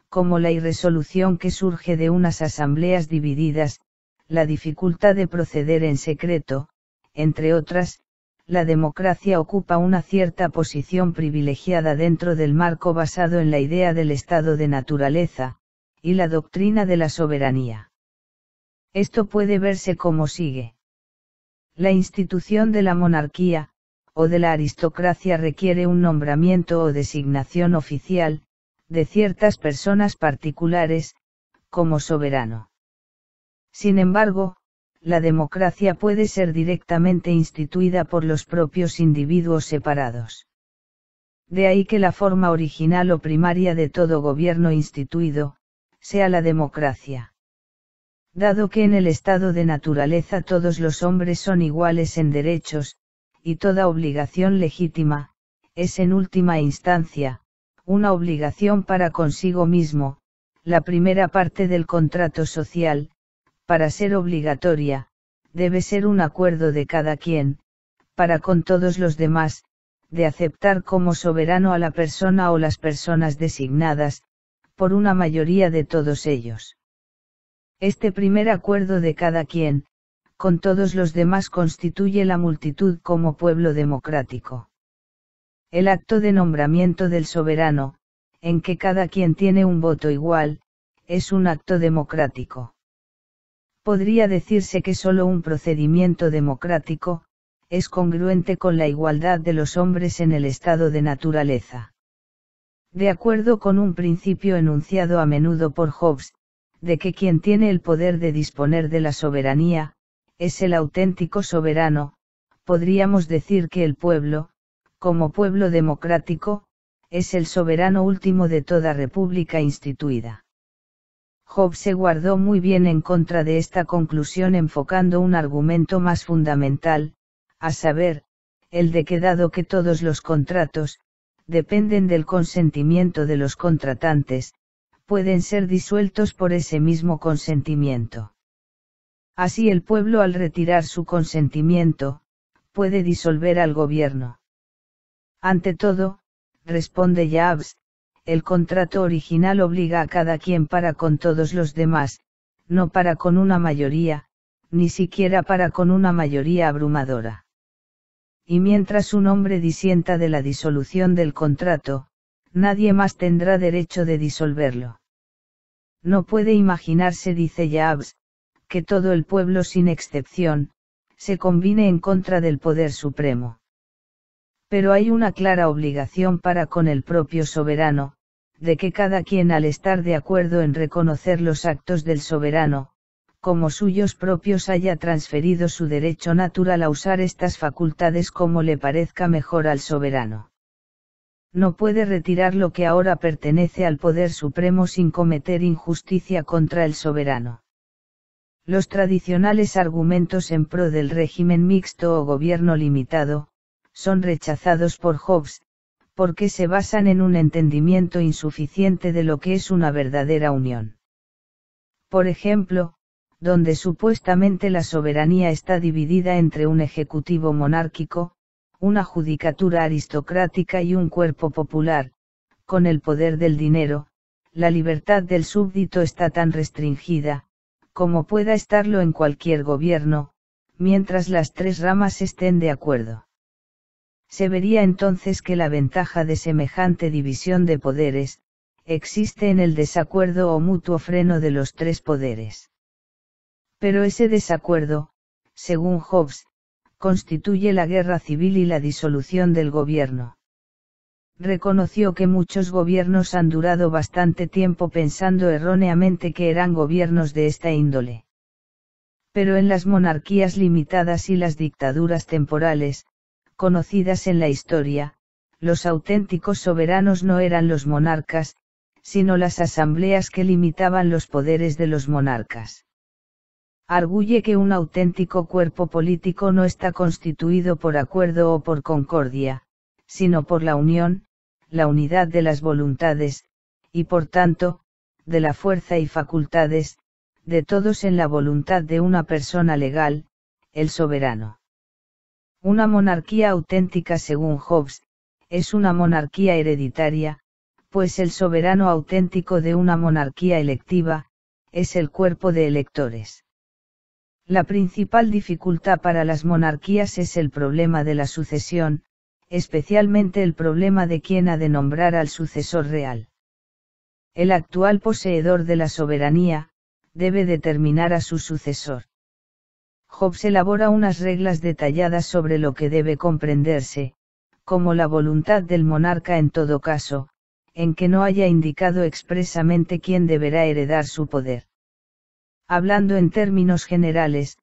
como la irresolución que surge de unas asambleas divididas, la dificultad de proceder en secreto, entre otras, la democracia ocupa una cierta posición privilegiada dentro del marco basado en la idea del estado de naturaleza, y la doctrina de la soberanía. Esto puede verse como sigue. La institución de la monarquía, o de la aristocracia requiere un nombramiento o designación oficial, de ciertas personas particulares, como soberano. Sin embargo, la democracia puede ser directamente instituida por los propios individuos separados. De ahí que la forma original o primaria de todo gobierno instituido, sea la democracia. Dado que en el estado de naturaleza todos los hombres son iguales en derechos, y toda obligación legítima, es en última instancia, una obligación para consigo mismo, la primera parte del contrato social, para ser obligatoria, debe ser un acuerdo de cada quien, para con todos los demás, de aceptar como soberano a la persona o las personas designadas, por una mayoría de todos ellos. Este primer acuerdo de cada quien, con todos los demás constituye la multitud como pueblo democrático. El acto de nombramiento del soberano, en que cada quien tiene un voto igual, es un acto democrático. Podría decirse que solo un procedimiento democrático, es congruente con la igualdad de los hombres en el estado de naturaleza. De acuerdo con un principio enunciado a menudo por Hobbes, de que quien tiene el poder de disponer de la soberanía, es el auténtico soberano. Podríamos decir que el pueblo, como pueblo democrático, es el soberano último de toda república instituida. Hobbes se guardó muy bien en contra de esta conclusión enfocando un argumento más fundamental, a saber, el de que dado que todos los contratos, dependen del consentimiento de los contratantes, pueden ser disueltos por ese mismo consentimiento. Así el pueblo al retirar su consentimiento, puede disolver al gobierno. Ante todo, responde Hobbes, el contrato original obliga a cada quien para con todos los demás, no para con una mayoría, ni siquiera para con una mayoría abrumadora. Y mientras un hombre disienta de la disolución del contrato, nadie más tendrá derecho de disolverlo. No puede imaginarse, dice Hobbes, que todo el pueblo sin excepción, se combine en contra del poder supremo. Pero hay una clara obligación para con el propio soberano, de que cada quien al estar de acuerdo en reconocer los actos del soberano, como suyos propios haya transferido su derecho natural a usar estas facultades como le parezca mejor al soberano. No puede retirar lo que ahora pertenece al poder supremo sin cometer injusticia contra el soberano. Los tradicionales argumentos en pro del régimen mixto o gobierno limitado, son rechazados por Hobbes, porque se basan en un entendimiento insuficiente de lo que es una verdadera unión. Por ejemplo, donde supuestamente la soberanía está dividida entre un ejecutivo monárquico, una judicatura aristocrática y un cuerpo popular, con el poder del dinero, la libertad del súbdito está tan restringida, como pueda estarlo en cualquier gobierno, mientras las tres ramas estén de acuerdo. Se vería entonces que la ventaja de semejante división de poderes, existe en el desacuerdo o mutuo freno de los tres poderes. Pero ese desacuerdo, según Hobbes, constituye la guerra civil y la disolución del gobierno. Reconoció que muchos gobiernos han durado bastante tiempo pensando erróneamente que eran gobiernos de esta índole. Pero en las monarquías limitadas y las dictaduras temporales, conocidas en la historia, los auténticos soberanos no eran los monarcas, sino las asambleas que limitaban los poderes de los monarcas. Arguye que un auténtico cuerpo político no está constituido por acuerdo o por concordia, sino por la unión, la unidad de las voluntades, y por tanto, de la fuerza y facultades, de todos en la voluntad de una persona legal, el soberano. Una monarquía auténtica según Hobbes, es una monarquía hereditaria, pues el soberano auténtico de una monarquía electiva, es el cuerpo de electores. La principal dificultad para las monarquías es el problema de la sucesión, especialmente el problema de quién ha de nombrar al sucesor real. El actual poseedor de la soberanía, debe determinar a su sucesor. Hobbes elabora unas reglas detalladas sobre lo que debe comprenderse, como la voluntad del monarca en todo caso, en que no haya indicado expresamente quién deberá heredar su poder. Hablando en términos generales,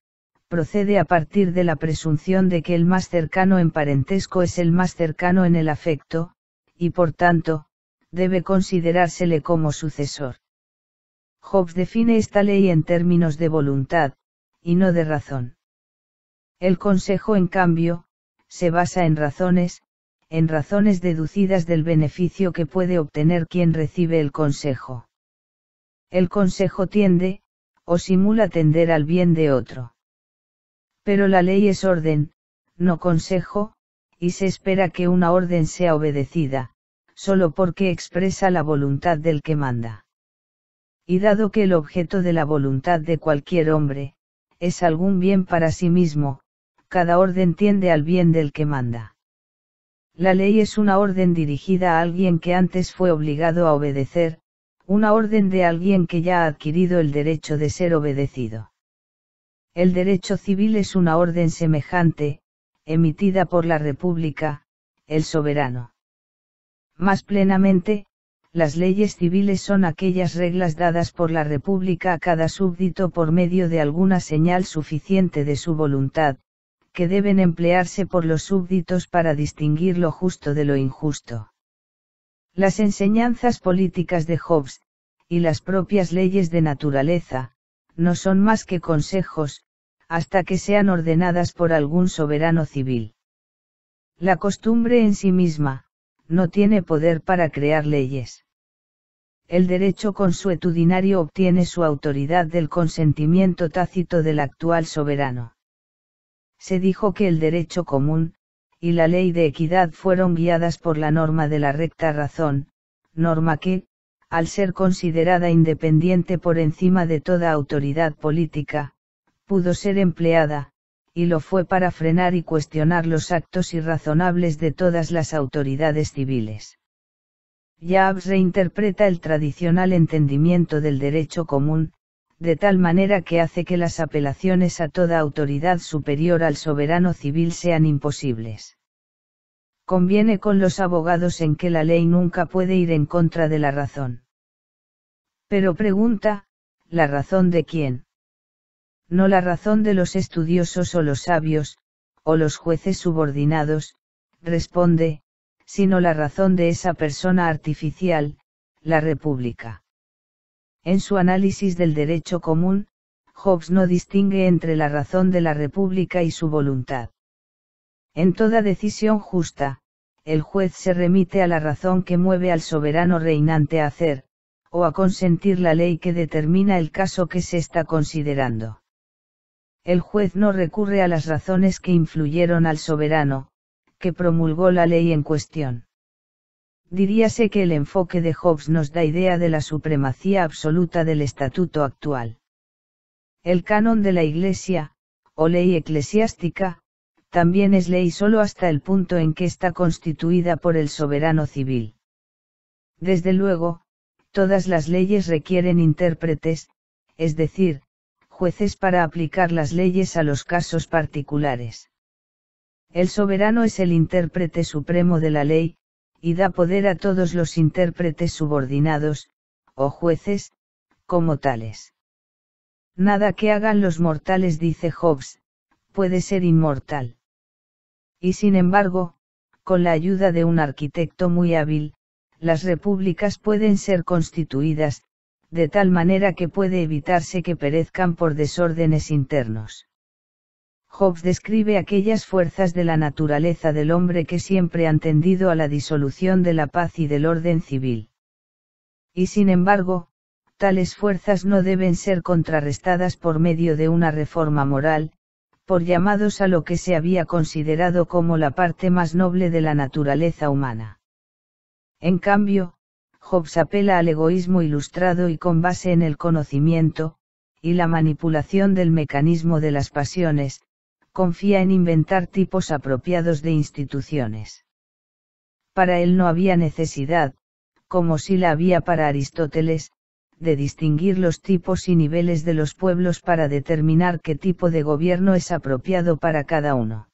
procede a partir de la presunción de que el más cercano en parentesco es el más cercano en el afecto, y por tanto, debe considerársele como sucesor. Hobbes define esta ley en términos de voluntad, y no de razón. El consejo, en cambio, se basa en razones deducidas del beneficio que puede obtener quien recibe el consejo. El consejo tiende, o simula tender al bien de otro. Pero la ley es orden, no consejo, y se espera que una orden sea obedecida, solo porque expresa la voluntad del que manda. Y dado que el objeto de la voluntad de cualquier hombre, es algún bien para sí mismo, cada orden tiende al bien del que manda. La ley es una orden dirigida a alguien que antes fue obligado a obedecer, una orden de alguien que ya ha adquirido el derecho de ser obedecido. El derecho civil es una orden semejante, emitida por la República, el soberano. Más plenamente, las leyes civiles son aquellas reglas dadas por la República a cada súbdito por medio de alguna señal suficiente de su voluntad, que deben emplearse por los súbditos para distinguir lo justo de lo injusto. Las enseñanzas políticas de Hobbes, y las propias leyes de naturaleza, no son más que consejos, hasta que sean ordenadas por algún soberano civil. La costumbre en sí misma, no tiene poder para crear leyes. El derecho consuetudinario obtiene su autoridad del consentimiento tácito del actual soberano. Se dijo que el derecho común, y la ley de equidad fueron guiadas por la norma de la recta razón, norma que, al ser considerada independiente por encima de toda autoridad política, pudo ser empleada, y lo fue para frenar y cuestionar los actos irrazonables de todas las autoridades civiles. Jabs reinterpreta el tradicional entendimiento del derecho común, de tal manera que hace que las apelaciones a toda autoridad superior al soberano civil sean imposibles. Conviene con los abogados en que la ley nunca puede ir en contra de la razón. Pero pregunta, ¿la razón de quién? No la razón de los estudiosos o los sabios, o los jueces subordinados, responde, sino la razón de esa persona artificial, la República. En su análisis del derecho común, Hobbes no distingue entre la razón de la República y su voluntad. En toda decisión justa, el juez se remite a la razón que mueve al soberano reinante a hacer, o a consentir la ley que determina el caso que se está considerando. El juez no recurre a las razones que influyeron al soberano, que promulgó la ley en cuestión. Diríase que el enfoque de Hobbes nos da idea de la supremacía absoluta del estatuto actual. El canon de la Iglesia, o ley eclesiástica, también es ley solo hasta el punto en que está constituida por el soberano civil. Desde luego, todas las leyes requieren intérpretes, es decir, jueces para aplicar las leyes a los casos particulares. El soberano es el intérprete supremo de la ley, y da poder a todos los intérpretes subordinados, o jueces, como tales. Nada que hagan los mortales, dice Hobbes, puede ser inmortal. Y sin embargo, con la ayuda de un arquitecto muy hábil, las repúblicas pueden ser constituidas, de tal manera que puede evitarse que perezcan por desórdenes internos. Hobbes describe aquellas fuerzas de la naturaleza del hombre que siempre han tendido a la disolución de la paz y del orden civil. Y sin embargo, tales fuerzas no deben ser contrarrestadas por medio de una reforma moral, por llamados a lo que se había considerado como la parte más noble de la naturaleza humana. En cambio, Hobbes apela al egoísmo ilustrado y con base en el conocimiento, y la manipulación del mecanismo de las pasiones, confía en inventar tipos apropiados de instituciones. Para él no había necesidad, como si la había para Aristóteles, de distinguir los tipos y niveles de los pueblos para determinar qué tipo de gobierno es apropiado para cada uno.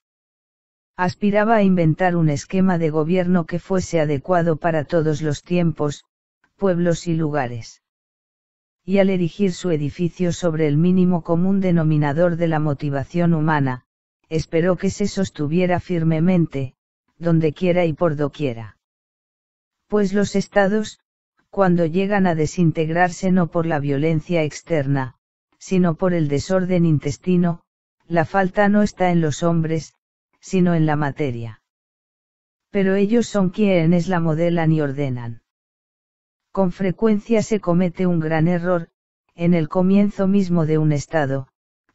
Aspiraba a inventar un esquema de gobierno que fuese adecuado para todos los tiempos, pueblos y lugares. Y al erigir su edificio sobre el mínimo común denominador de la motivación humana, esperó que se sostuviera firmemente, dondequiera y por doquiera. Pues los estados, cuando llegan a desintegrarse no por la violencia externa, sino por el desorden intestino, la falta no está en los hombres, sino en la materia. Pero ellos son quienes la modelan y ordenan. Con frecuencia se comete un gran error, en el comienzo mismo de un estado,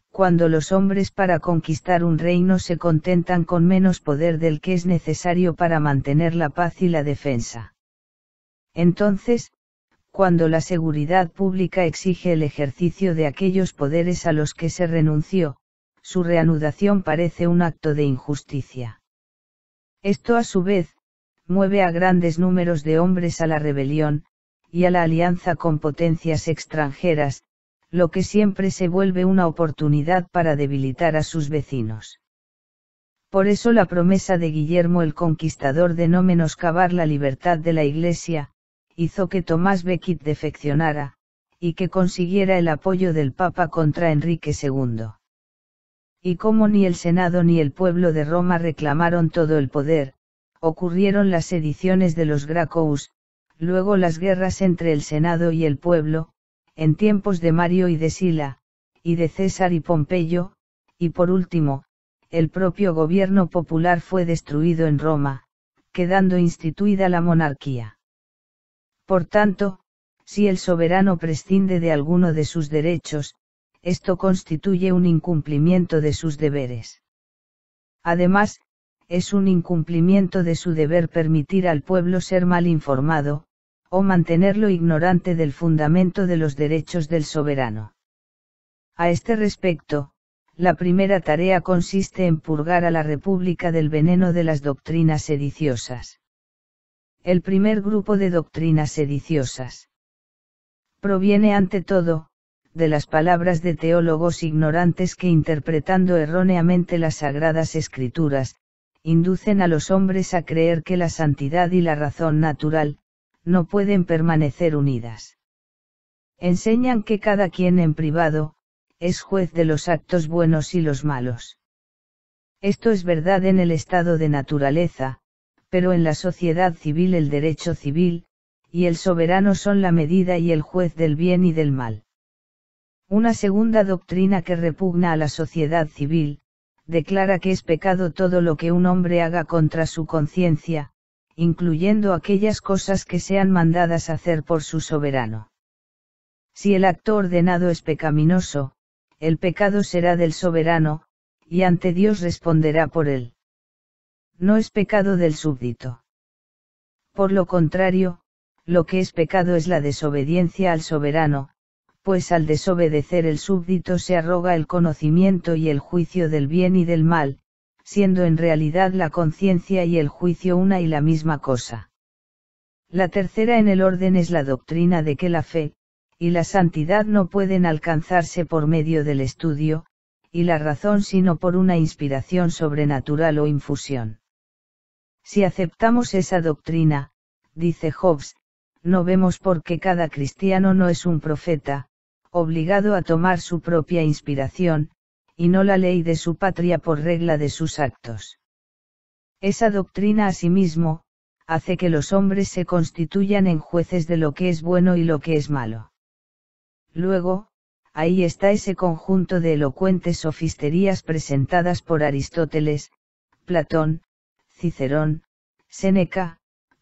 cuando los hombres para conquistar un reino se contentan con menos poder del que es necesario para mantener la paz y la defensa. Entonces, cuando la seguridad pública exige el ejercicio de aquellos poderes a los que se renunció, su reanudación parece un acto de injusticia. Esto a su vez, mueve a grandes números de hombres a la rebelión, y a la alianza con potencias extranjeras, lo que siempre se vuelve una oportunidad para debilitar a sus vecinos. Por eso la promesa de Guillermo el Conquistador de no menoscabar la libertad de la Iglesia, hizo que Tomás Becket defeccionara, y que consiguiera el apoyo del Papa contra Enrique II. Y como ni el Senado ni el pueblo de Roma reclamaron todo el poder, ocurrieron las sediciones de los Gracchus, luego las guerras entre el Senado y el pueblo, en tiempos de Mario y de Sila, y de César y Pompeyo, y por último, el propio gobierno popular fue destruido en Roma, quedando instituida la monarquía. Por tanto, si el soberano prescinde de alguno de sus derechos, esto constituye un incumplimiento de sus deberes. Además, es un incumplimiento de su deber permitir al pueblo ser mal informado, o mantenerlo ignorante del fundamento de los derechos del soberano. A este respecto, la primera tarea consiste en purgar a la República del veneno de las doctrinas sediciosas. El primer grupo de doctrinas sediciosas proviene ante todo, de las palabras de teólogos ignorantes que interpretando erróneamente las sagradas escrituras, inducen a los hombres a creer que la santidad y la razón natural, no pueden permanecer unidas. Enseñan que cada quien en privado, es juez de los actos buenos y los malos. Esto es verdad en el estado de naturaleza, pero en la sociedad civil el derecho civil, y el soberano son la medida y el juez del bien y del mal. Una segunda doctrina que repugna a la sociedad civil, declara que es pecado todo lo que un hombre haga contra su conciencia, incluyendo aquellas cosas que sean mandadas hacer por su soberano. Si el acto ordenado es pecaminoso, el pecado será del soberano, y ante Dios responderá por él. No es pecado del súbdito. Por lo contrario, lo que es pecado es la desobediencia al soberano, pues al desobedecer el súbdito se arroga el conocimiento y el juicio del bien y del mal, siendo en realidad la conciencia y el juicio una y la misma cosa. La tercera en el orden es la doctrina de que la fe, y la santidad no pueden alcanzarse por medio del estudio, y la razón sino por una inspiración sobrenatural o infusión. Si aceptamos esa doctrina, dice Hobbes, no vemos por qué cada cristiano no es un profeta, obligado a tomar su propia inspiración, y no la ley de su patria por regla de sus actos. Esa doctrina asimismo, hace que los hombres se constituyan en jueces de lo que es bueno y lo que es malo. Luego, ahí está ese conjunto de elocuentes sofisterías presentadas por Aristóteles, Platón, Cicerón, Séneca,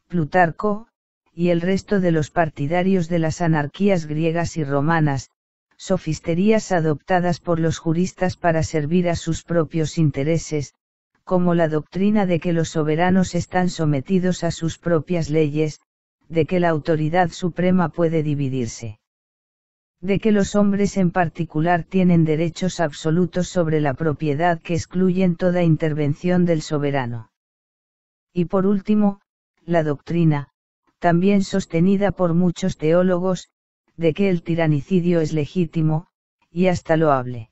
Plutarco, y el resto de los partidarios de las anarquías griegas y romanas, sofisterías adoptadas por los juristas para servir a sus propios intereses, como la doctrina de que los soberanos están sometidos a sus propias leyes, de que la autoridad suprema puede dividirse, de que los hombres en particular tienen derechos absolutos sobre la propiedad que excluyen toda intervención del soberano. Y por último, la doctrina, también sostenida por muchos teólogos, de que el tiranicidio es legítimo, y hasta loable.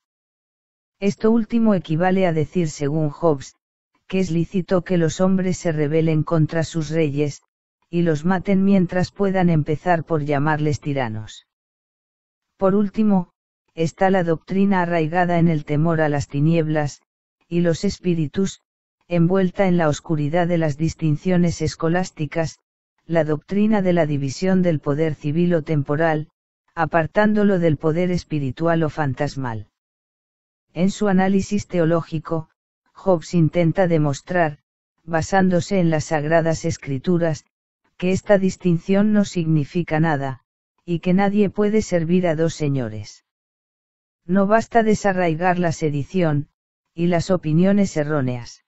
Esto último equivale a decir según Hobbes, que es lícito que los hombres se rebelen contra sus reyes, y los maten mientras puedan empezar por llamarles tiranos. Por último, está la doctrina arraigada en el temor a las tinieblas, y los espíritus, envuelta en la oscuridad de las distinciones escolásticas, la doctrina de la división del poder civil o temporal, apartándolo del poder espiritual o fantasmal. En su análisis teológico, Hobbes intenta demostrar, basándose en las sagradas escrituras, que esta distinción no significa nada, y que nadie puede servir a dos señores. No basta desarraigar la sedición, y las opiniones erróneas.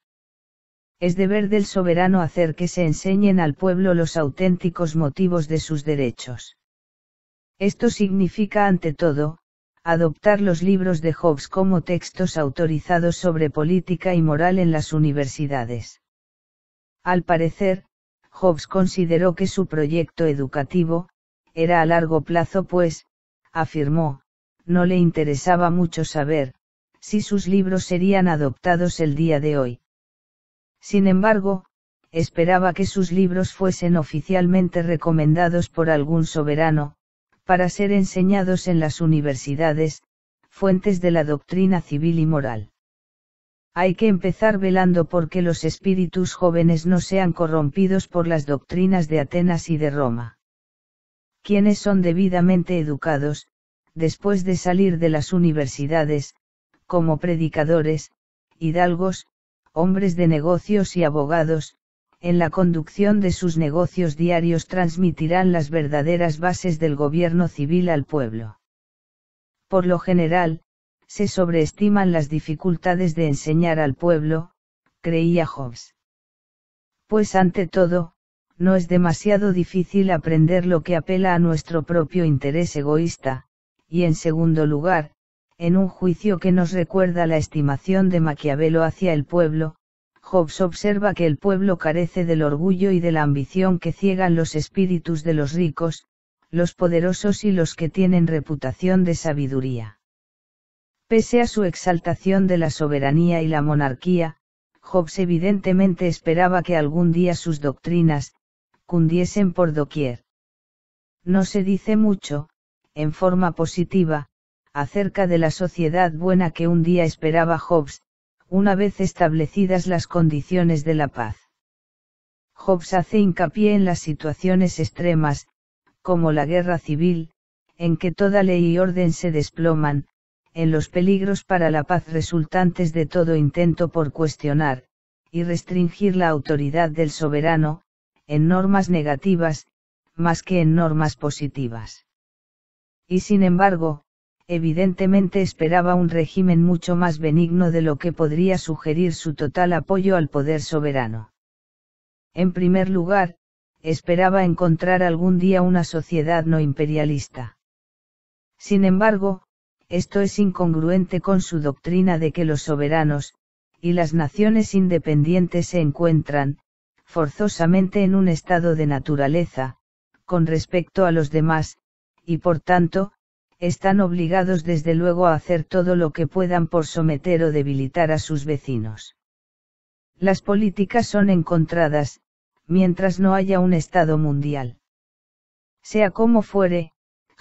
Es deber del soberano hacer que se enseñen al pueblo los auténticos motivos de sus derechos. Esto significa ante todo, adoptar los libros de Hobbes como textos autorizados sobre política y moral en las universidades. Al parecer, Hobbes consideró que su proyecto educativo, era a largo plazo pues, afirmó, no le interesaba mucho saber, si sus libros serían adoptados el día de hoy. Sin embargo, esperaba que sus libros fuesen oficialmente recomendados por algún soberano, para ser enseñados en las universidades, fuentes de la doctrina civil y moral. Hay que empezar velando porque los espíritus jóvenes no sean corrompidos por las doctrinas de Atenas y de Roma. Quienes son debidamente educados, después de salir de las universidades, como predicadores, hidalgos, hombres de negocios y abogados, en la conducción de sus negocios diarios transmitirán las verdaderas bases del gobierno civil al pueblo. Por lo general, se sobreestiman las dificultades de enseñar al pueblo, creía Hobbes. Pues ante todo, no es demasiado difícil aprender lo que apela a nuestro propio interés egoísta, y en segundo lugar, en un juicio que nos recuerda la estimación de Maquiavelo hacia el pueblo, Hobbes observa que el pueblo carece del orgullo y de la ambición que ciegan los espíritus de los ricos, los poderosos y los que tienen reputación de sabiduría. Pese a su exaltación de la soberanía y la monarquía, Hobbes evidentemente esperaba que algún día sus doctrinas cundiesen por doquier. No se dice mucho, en forma positiva, acerca de la sociedad buena que un día esperaba Hobbes, una vez establecidas las condiciones de la paz. Hobbes hace hincapié en las situaciones extremas, como la guerra civil, en que toda ley y orden se desploman, en los peligros para la paz resultantes de todo intento por cuestionar y restringir la autoridad del soberano, en normas negativas, más que en normas positivas. Y sin embargo, evidentemente esperaba un régimen mucho más benigno de lo que podría sugerir su total apoyo al poder soberano. En primer lugar, esperaba encontrar algún día una sociedad no imperialista. Sin embargo, esto es incongruente con su doctrina de que los soberanos, y las naciones independientes se encuentran, forzosamente en un estado de naturaleza, con respecto a los demás, y por tanto, están obligados desde luego a hacer todo lo que puedan por someter o debilitar a sus vecinos. Las políticas son encontradas, mientras no haya un estado mundial. Sea como fuere,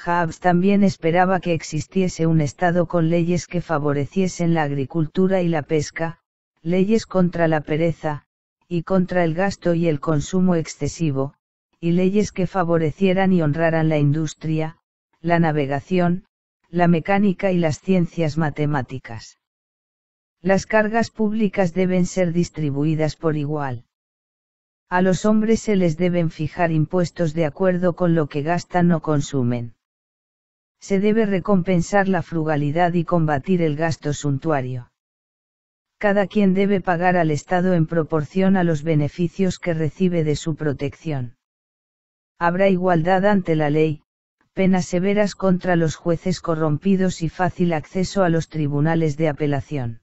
Hobbes también esperaba que existiese un estado con leyes que favoreciesen la agricultura y la pesca, leyes contra la pereza, y contra el gasto y el consumo excesivo, y leyes que favorecieran y honraran la industria, la navegación, la mecánica y las ciencias matemáticas. Las cargas públicas deben ser distribuidas por igual. A los hombres se les deben fijar impuestos de acuerdo con lo que gastan o consumen. Se debe recompensar la frugalidad y combatir el gasto suntuario. Cada quien debe pagar al Estado en proporción a los beneficios que recibe de su protección. Habrá igualdad ante la ley, penas severas contra los jueces corrompidos y fácil acceso a los tribunales de apelación.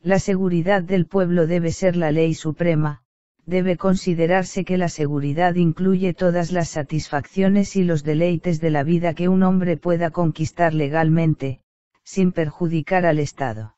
La seguridad del pueblo debe ser la ley suprema, debe considerarse que la seguridad incluye todas las satisfacciones y los deleites de la vida que un hombre pueda conquistar legalmente, sin perjudicar al Estado.